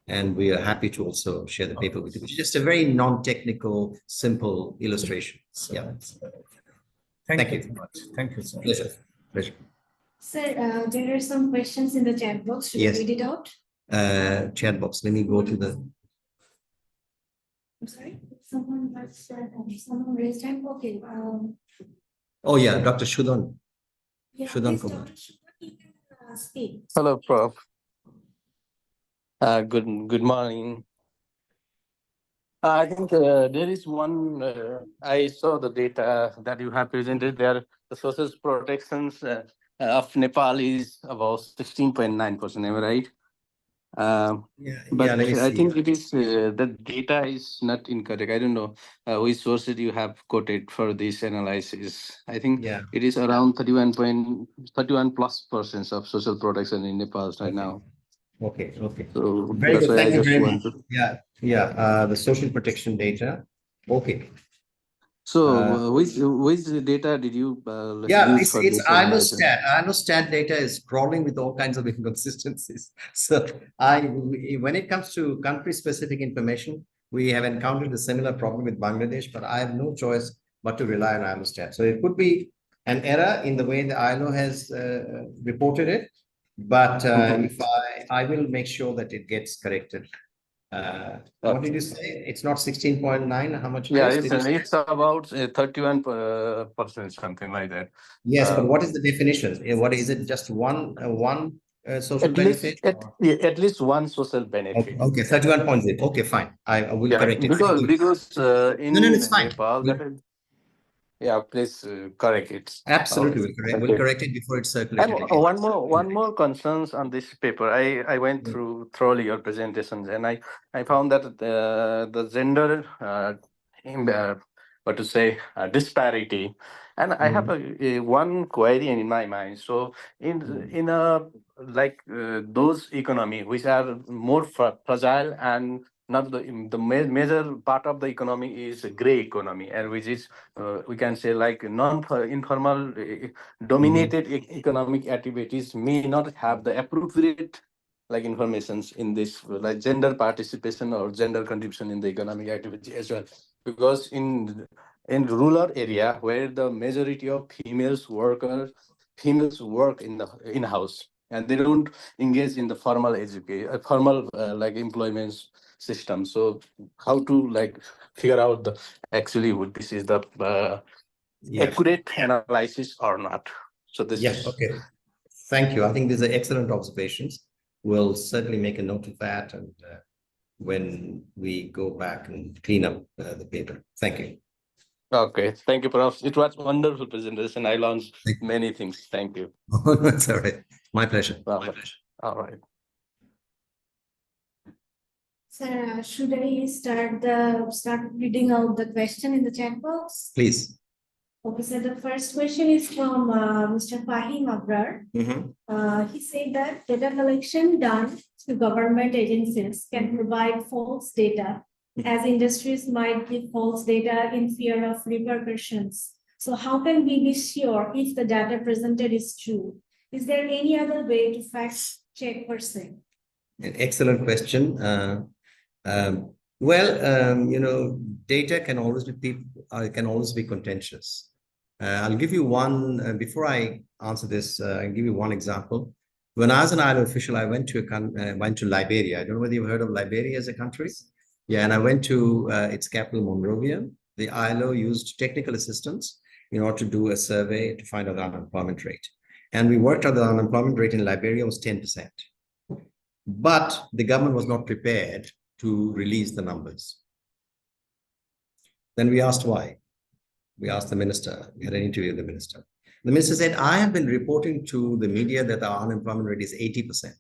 and we are happy to also share the paper with you, which is just a very non-technical, simple illustration. So, Yeah. Thank Thank you you. so much. Thank you so much. Pleasure. Pleasure. Sir, there are some questions in the chat box. Should Yes. I read it out? Chat box. Let me go to the. I'm sorry. Someone raised hand. Okay. Oh yeah, Dr. Shudan. Yeah, Shudan please, Kumar. Dr. Shudan, you can speak. Hello, Prof. Good morning. I think there is one. I saw the data that you have presented there. The social protections of Nepal is about 16.9%. Am I right? But Let me I see. think it is the data is not incorrect. I don't know which sources you have quoted for this analysis. I think Yeah. it is around 31% of social protection in Nepal right Okay. now. Okay. So Very that's good. why I Thank you just very want much. to. Yeah. The social protection data. Okay. So which data did you Yeah, use for it's this analysis? INOSTAT data is crawling with all kinds of inconsistencies. So when it comes to country-specific information, we have encountered a similar problem with Bangladesh, but I have no choice but to rely on INOSTAT. So it could be an error in the way the ILO has reported it, but if I will make sure that it gets corrected. What did you say? It's not 16.9. How much? Yeah, Did you say? it's about 31%, something like that. Yes, but what is the definition? What is it? Just one social At benefit? at least one social benefit. Okay, 31.0. Okay, fine. I will Yeah, correct it. Thank you. because in No, it's fine. Nepal, yeah, please correct it. Absolutely, we'll correct. We'll Okay. correct it before it's And circulated again. one more concerns on this paper. I went through thoroughly your presentations, and I found that the gender what to say disparity, and I have a one query in my mind. So in a like those economy which are more fragile and not the major part of the economy is a gray economy, and which is we can say like informal dominated economic activities may not have the appropriate like informations in this like gender participation or gender contribution in the economic activity as well, because in rural area where the majority of females work in the in-house and they don't engage in the formal education formal like employment system. So how to like figure out the actually this is the accurate analysis or not? So this Yeah, okay. Thank you. I think these are excellent observations. We'll certainly make a note of that and when we go back and clean up the paper. Thank you. Okay, thank you, Prof. It was wonderful presentation. I learned many things. Thank you. That's all right. My pleasure. My pleasure. All right. Sir, should I start reading out the question in the chat box? Please. Okay, so the first question is from Mr. Fahim Abrar. He said that data collection done through government agencies can provide false data, as industries might give false data in fear of repercussions. So how can we be sure if the data presented is true? Is there any other way to fact check per se? An excellent question. Data can always be contentious. I'll give you one, before I answer this, I'll give you one example. When I was an ILO official, I went to Liberia. I don't know whether you've heard of Liberia as a country. Yeah, and I went to its capital, Monrovia. The ILO used technical assistance in order to do a survey to find out the unemployment rate. And we worked out the unemployment rate in Liberia was 10%. But the government was not prepared to release the numbers. Then we asked why. We asked the minister, we had an interview with the minister. The minister said, I have been reporting to the media that our unemployment rate is 80%.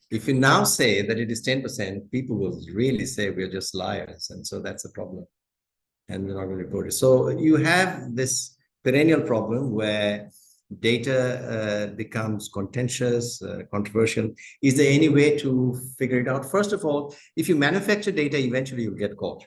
If you now say that it is 10%, people will really say we're just liars. And so that's a problem. And we're not going to report it. So you have this perennial problem where data becomes contentious, controversial. Is there any way to figure it out? First of all, if you manufacture data, eventually you'll get caught.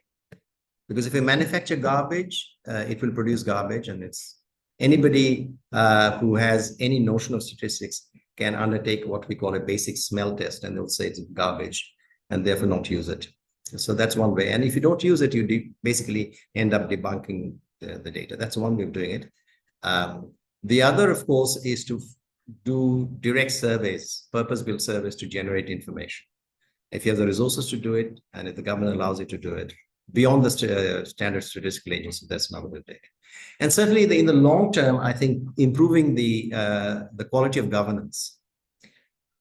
Because if you manufacture garbage, it will produce garbage, and it's anybody who has any notion of statistics can undertake what we call a basic smell test, and they'll say it's garbage and therefore not use it. So that's one way. And if you don't use it, you basically end up debunking the data. That's one way of doing it. The other, of course, is to do direct surveys, purpose-built surveys to generate information. If you have the resources to do it, and if the government allows you to do it, beyond the standard statistical agency, that's another way to take it. And certainly in the long term, I think improving the quality of governance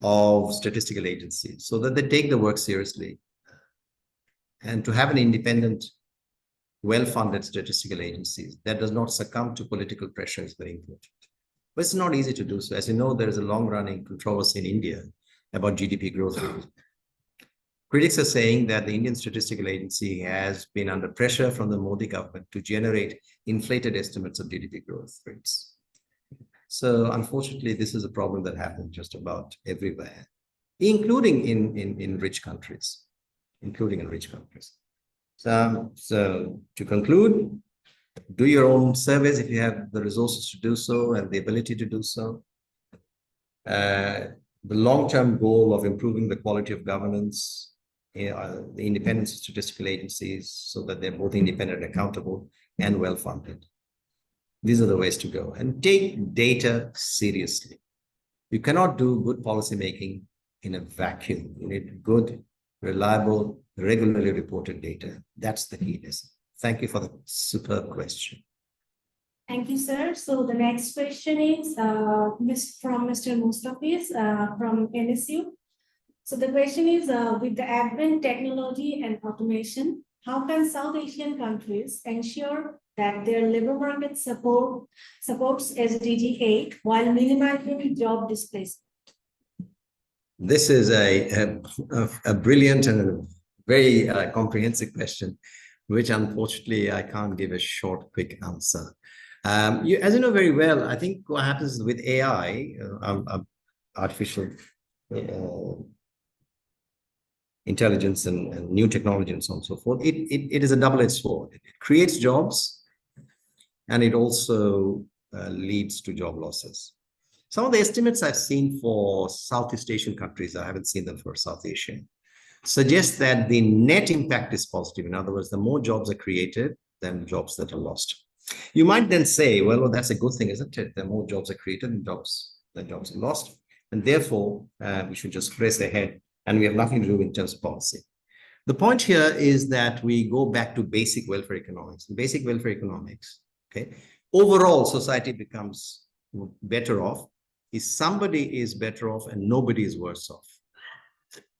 of statistical agencies so that they take the work seriously, and to have an independent, well-funded statistical agencies that does not succumb to political pressure is very important. But it's not easy to do so. As you know, there is a long-running controversy in India about GDP growth rate. Critics are saying that the Indian Statistical Agency has been under pressure from the Modi government to generate inflated estimates of GDP growth rates. So unfortunately, this is a problem that happens just about everywhere, including in rich countries, So to conclude, do your own surveys if you have the resources to do so and the ability to do so. The long-term goal of improving the quality of governance, the independence of statistical agencies so that they're both independent, accountable, and well-funded. These are the ways to go. And take data seriously. You cannot do good policymaking in a vacuum. You need good, reliable, regularly reported data. That's the key lesson. Thank you for the superb question. Thank you, sir. So the next question is from Mr. Mustafiz from NSU. So the question is, with the advent technology and automation, how can South Asian countries ensure that their labor market supports SDG 8 while minimizing job displacement? This is a brilliant and a very comprehensive question, which unfortunately I can't give a short, quick answer. As you know very well, I think what happens with AI, artificial intelligence and new technology and so on and so forth, it is a double-edged sword. It creates jobs and it also leads to job losses. Some of the estimates I've seen for Southeast Asian countries, I haven't seen them for South Asian, suggest that the net impact is positive. In other words, the more jobs are created than jobs that are lost. You might then say, well, that's a good thing, isn't it? The more jobs are created than jobs are lost. And therefore, we should just press ahead, and we have nothing to do in terms of policy. The point here is that we go back to basic welfare economics. In basic welfare economics, okay, overall society becomes better off if somebody is better off and nobody is worse off.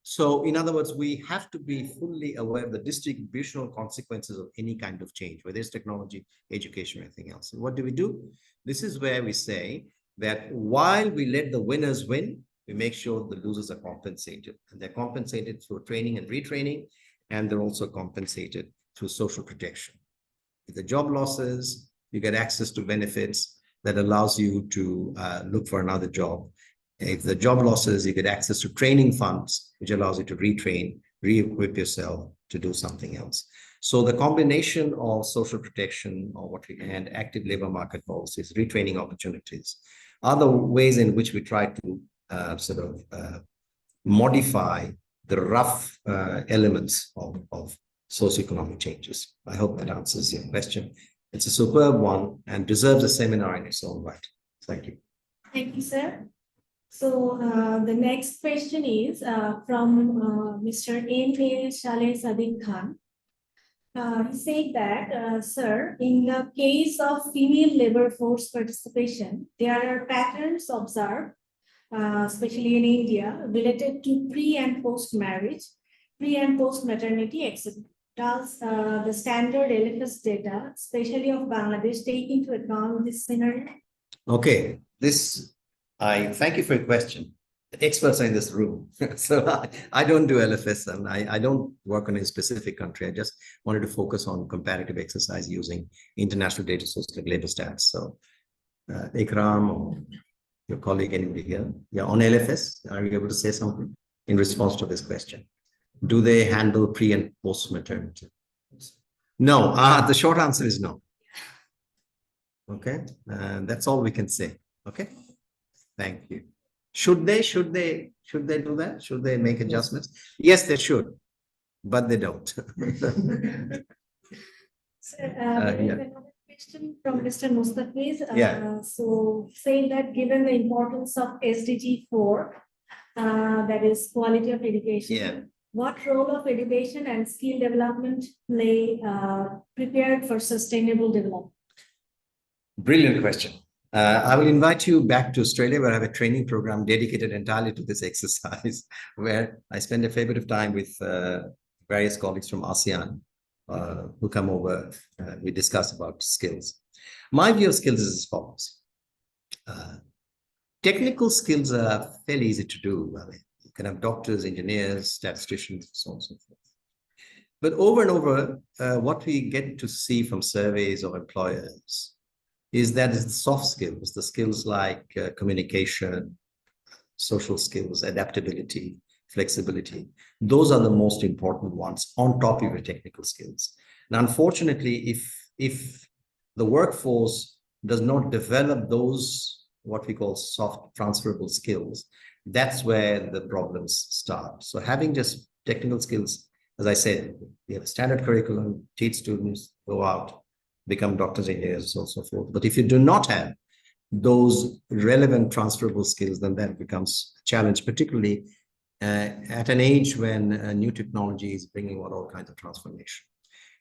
So in other words, we have to be fully aware of the distributional consequences of any kind of change, whether it's technology, education, or anything else. And what do? This is where we say that while we let the winners win, we make sure the losers are compensated. And they're compensated through training and retraining and they're also compensated through social protection. If the job losses, you get access to benefits that allows you to look for another job. If the job losses, you get access to training funds, which allows you to retrain, re-equip yourself to do something else. So the combination of social protection and active labor market policies, retraining opportunities, are the ways in which we try to modify the rough elements of socioeconomic changes. I hope that answers your question. It's a superb one and deserves a seminar in its own right. Thank you. Thank you, sir. So the next question is from Mr. N.A. Shaleh Sadiq Khan. He said that, sir, in the case of female labor force participation, there are patterns observed, especially in India, related to pre and post marriage, pre and post maternity, etc. Does the standard LFS data, especially of Bangladesh, take into account this scenario? Okay, I thank you for your question. The experts are in this room. So I don't do LFS and I don't work on a specific country. I just wanted to focus on comparative exercise using international data sources like labor stats. So Ikram or your colleague, anybody here? Yeah, on LFS, are you able to say something in response to this question? Do they handle pre and post maternity? No, the short answer is no. Okay, that's all we can say. Okay, thank you. Should they do that? Should they make adjustments? Yes, they should, but they don't. Sir, another question from Mr. Mustafiz. Yeah. So saying that given the importance of SDG 4, that is quality of education, Yeah. what role of education and skill development play prepared for sustainable development? Brilliant question. I will invite you back to Australia, where I have a training program dedicated entirely to this exercise, where I spend a fair bit of time with various colleagues from ASEAN who come over. We discuss about skills. My view of skills is as follows. Technical skills are fairly easy to do. I mean, you can have doctors, engineers, statisticians, so on and so forth. But over and over, what we get to see from surveys of employers is that it's the soft skills, the skills like communication, social skills, adaptability, flexibility. Those are the most important ones on top of your technical skills. Now, unfortunately, if the workforce does not develop those, what we call soft transferable skills, that's where the problems start. So having just technical skills, as I said, we have a standard curriculum, teach students, go out, become doctors, engineers, so on and so forth. But if you do not have those relevant transferable skills, then that becomes a challenge, particularly at an age when new technology is bringing about all kinds of transformation.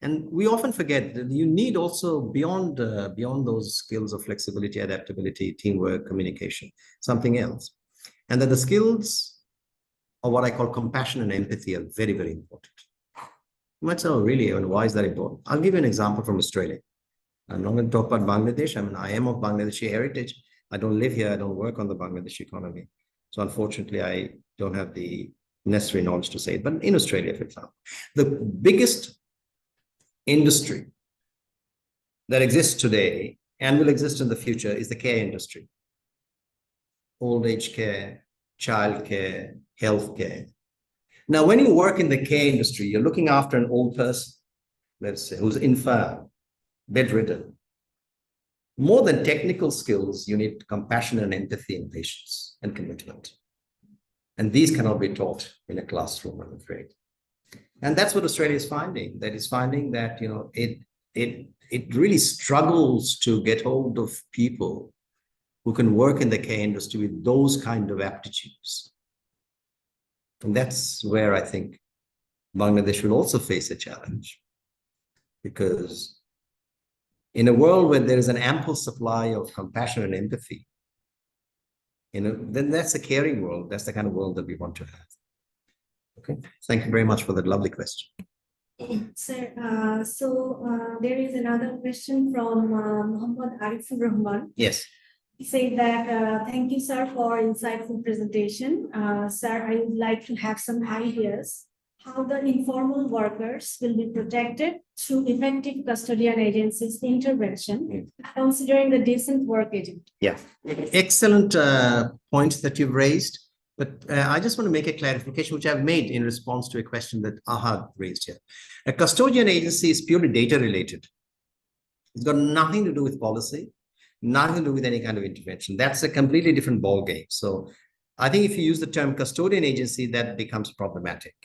And we often forget that you need also beyond those skills of flexibility, adaptability, teamwork, communication, something else. And that the skills of what I call compassion and empathy are very, very important. You might say, oh, really? And why is that important? I'll give you an example from Australia. I'm not going to talk about Bangladesh. I mean, I am of Bangladeshi heritage. I don't live here. I don't work on the Bangladeshi economy. So unfortunately, I don't have the necessary knowledge to say it. But in Australia, for example, the biggest industry that exists today and will exist in the future is the care industry. Old age care, child care, health care. Now, when you work in the care industry, you're looking after an old person, let's say, who's infirm, bedridden. More than technical skills, you need compassion and empathy and patience and commitment. And these cannot be taught in a classroom, I'm afraid. And that's what Australia is finding. That is finding that, you know, it really struggles to get hold of people who can work in the care industry with those kind of aptitudes. And that's where I think Bangladesh will also face a challenge, because in a world where there is an ample supply of compassion and empathy, you know, then that's a caring world. That's the kind of world that we want to have. Okay, thank you very much for that lovely question. Sir, there is another question from Muhammad Arifur Rahman. Yes. He said that, thank you, sir, for insightful presentation. Sir, I would like to have some ideas how the informal workers will be protected through effective custodian agencies intervention, considering the decent work agent. Yeah, excellent points that you've raised. But I just want to make a clarification, which I've made in response to a question that Ahad raised here. A custodian agency is purely data related. It's got nothing to do with policy, nothing to do with any kind of intervention. That's a completely different ballgame. So I think if you use the term custodian agency, that becomes problematic.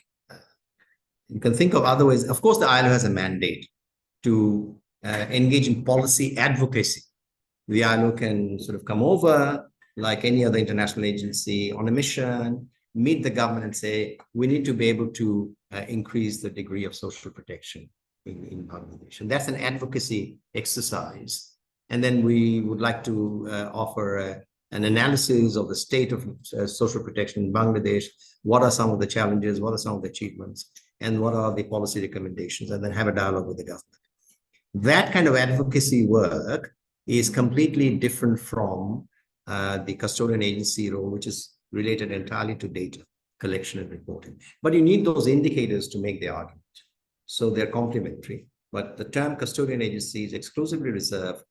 You can think of other ways. Of course, the ILO has a mandate to engage in policy advocacy. The ILO can sort of come over like any other international agency on a mission, meet the government and say, we need to be able to increase the degree of social protection in Bangladesh. And that's an advocacy exercise. And then we would like to offer an analysis of the state of social protection in Bangladesh. What are some of the challenges? What are some of the achievements? And what are the policy recommendations? And then have a dialogue with the government. That kind of advocacy work is completely different from the custodian agency role, which is related entirely to data collection and reporting. But you need those indicators to make the argument. So they're complementary. But the term custodian agency is exclusively reserved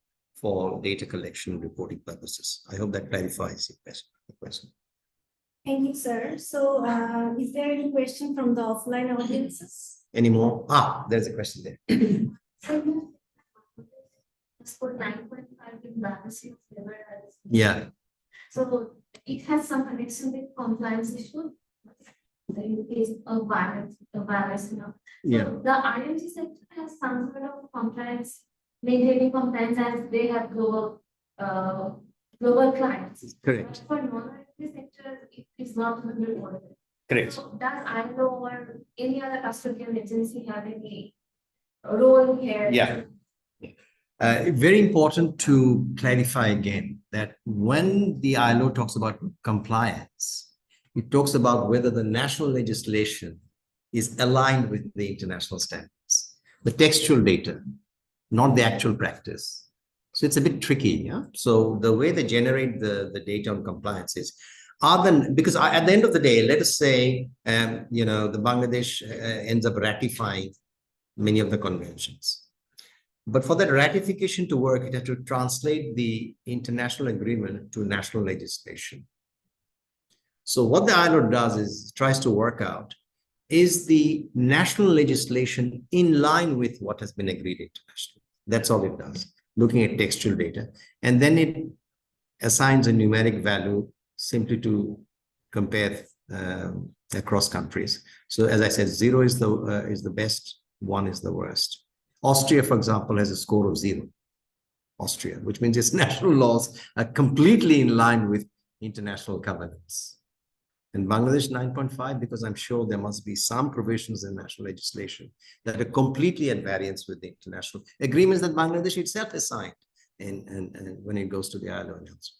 for data collection and reporting purposes. I hope that clarifies the question. Thank you, sir. So is there any question from the offline audiences? Any more? There's a question there. For 9.5 in balance, Yeah. so it has some connection with compliance issue. In case of virus, Yeah. So the IMG sector has some sort of compliance, maintaining compliance as they have global clients. Correct. But for non-IMG sector, it is not reported. Correct. So does ILO or any other custodian agency have any role here? Yeah. Very important to clarify again that when the ILO talks about compliance, it talks about whether the national legislation is aligned with the international standards, the textual data, not the actual practice. So it's a bit tricky. Yeah. So the way they generate the data on compliance is, because at the end of the day, let us say, the Bangladesh ends up ratifying many of the conventions. But for that ratification to work, it has to translate the international agreement to national legislation. So what the ILO does is tries to work out, is the national legislation in line with what has been agreed internationally? That's all it does, looking at textual data. And then it assigns a numeric value simply to compare across countries. So as I said, 0 is the best, 1 is the worst. Austria, for example, has a score of 0. Austria, which means its national laws are completely in line with international covenants. And Bangladesh 9.5, because I'm sure there must be some provisions in national legislation that are completely at variance with the international agreements that Bangladesh itself has signed and when it goes to the ILO and elsewhere.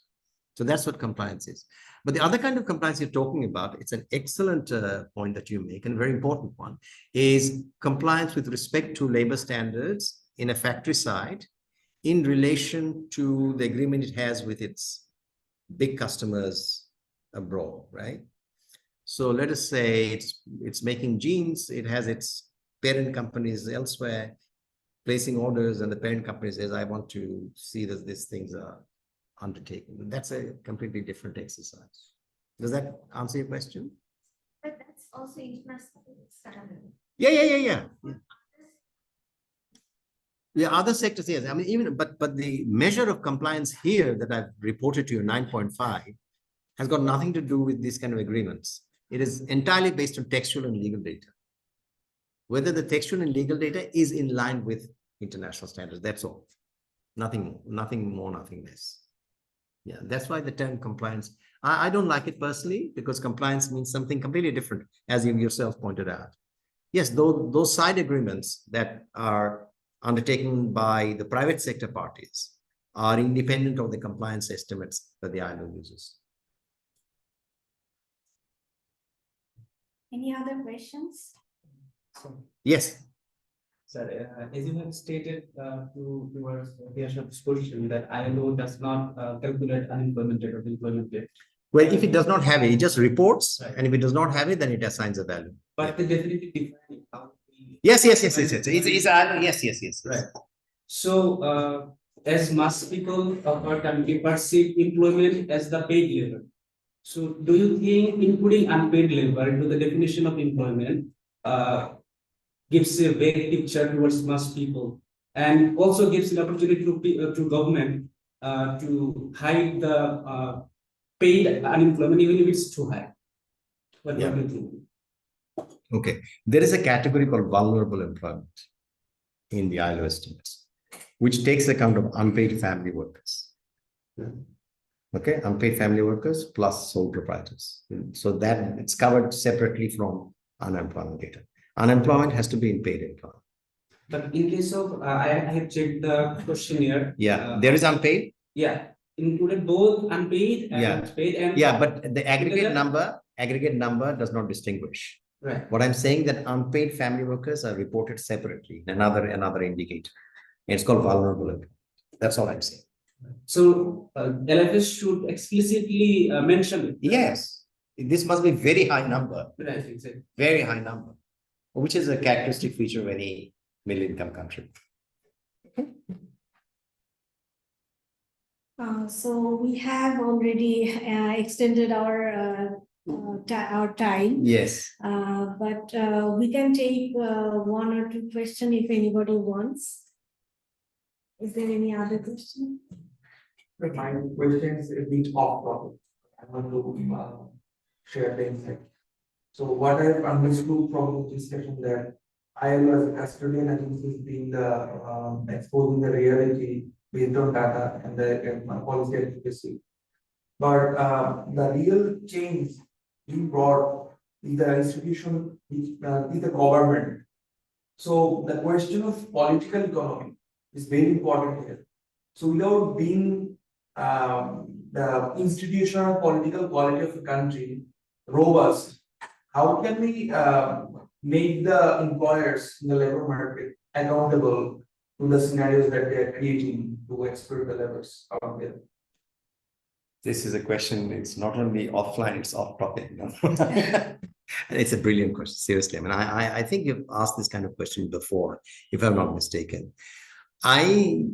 So that's what compliance is. But the other kind of compliance you're talking about, it's an excellent point that you make, and a very important one, is compliance with respect to labor standards in a factory site in relation to the agreement it has with its big customers abroad, right? So let us say it's making jeans, it has its parent companies elsewhere placing orders, and the parent company says, I want to see that these things are undertaken. That's a completely different exercise. Does that answer your question? But that's also international standard. Yeah. The other sectors, yes. I mean, but the measure of compliance here that I've reported to you, 9.5, has got nothing to do with these kind of agreements. It is entirely based on textual and legal data. Whether the textual and legal data is in line with international standards, that's all. Nothing more, nothing less. Yeah, that's why the term compliance, I don't like it personally, because compliance means something completely different, as you yourself pointed out. Yes, those side agreements that are undertaken by the private sector parties are independent of the compliance estimates that the ILO uses. Any other questions? Yes. Sir, as you have stated towards the position that ILO does not calculate unemployment rate or employment rate. Well, if it does not have it, it just reports, Right. and if it does not have it, then it assigns a value. But they definitely define how we. Yes. Yes. Yes. Right. So, as most people of our country perceive employment as the paid labor. So, do you think including unpaid labor into the definition of employment gives a vague picture towards most people, and also gives an opportunity to government to hide the paid unemployment even if it's too high? What Yeah. do you think? Okay. There is a category called vulnerable employment in the ILO estimates, which takes account of unpaid family workers. Okay, unpaid family workers plus sole proprietors. So that it's covered separately from unemployment data. Unemployment has to be in paid employment. But in case of, I have checked the questionnaire. Yeah, there is unpaid. Yeah, included both unpaid and Yeah. paid and. Yeah, but the aggregate Together? number does not distinguish. Right. What I'm saying that unpaid family workers are reported separately, another indicator. And it's called vulnerable employment. That's all I'm saying. So LFS should explicitly mention it. Yes, this must be very high number, Right, exactly. very high number, which is a characteristic feature of any middle income country. So we have already extended our time. Yes. But we can take one or two questions if anybody wants. Is there any other question? My question is a bit off topic. I want to share the insight. So what I have understood from the discussion that ILO as custodian agency has been exposing the reality based on data and the policy advocacy. But the real change being brought is the institution, is the government. So the question of political economy is very important here. So without being the institutional political quality of the country robust, how can we make the employers in the labor market accountable to the scenarios that they are creating to exploit the laborers out there? This is a question, it's not only offline, it's off topic. It's a brilliant question, seriously. I mean, I think you've asked this kind of question before, if I'm not mistaken. I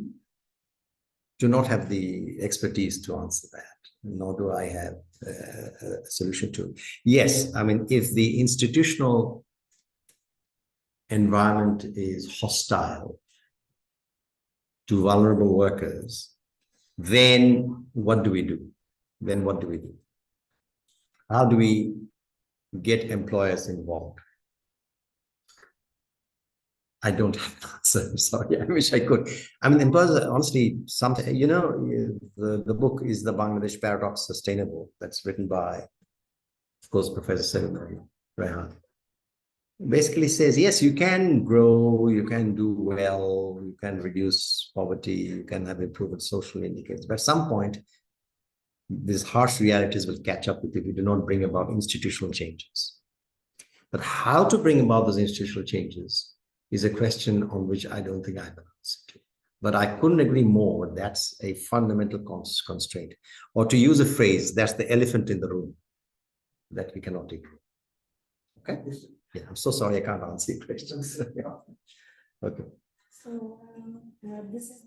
do not have the expertise to answer that, nor do I have a solution to it. Yes, I mean, if the institutional environment is hostile to vulnerable workers, then what do we do? How do we get employers involved? I don't have an answer. I'm sorry. I wish I could. I mean, employers, honestly, something, you know, the book is The Bangladesh Paradox Sustainable. That's written by, of course, Professor Selim Rehan. Basically says, yes, you can grow, you can do well, you can reduce poverty, you can have improved social indicators. But at some point, these harsh realities will catch up with you if you do not bring about institutional changes. But how to bring about those institutional changes is a question on which I don't think I have an answer to. But I couldn't agree more. That's a fundamental constraint. Or to use a phrase, that's the elephant in the room that we cannot ignore. Okay? Yeah, I'm so sorry I can't answer your questions. Okay. So this is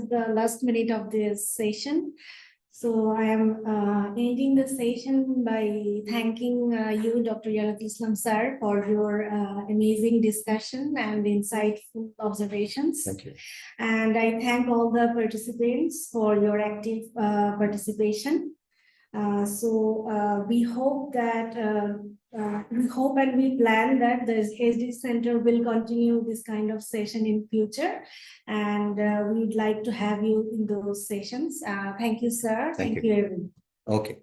the last minute of this session. So I am ending the session by thanking you, Dr. Yaratul Islam sir, for your amazing discussion and insightful observations. Thank you. And I thank all the participants for your active participation. We hope that and we plan that the SDG Center will continue this kind of session in future, and we'd like to have you in those sessions. Thank you, sir. Thank you, everyone. Okay,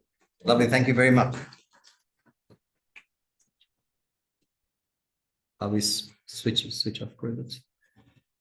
lovely. Thank you very much. Are we switch off credits?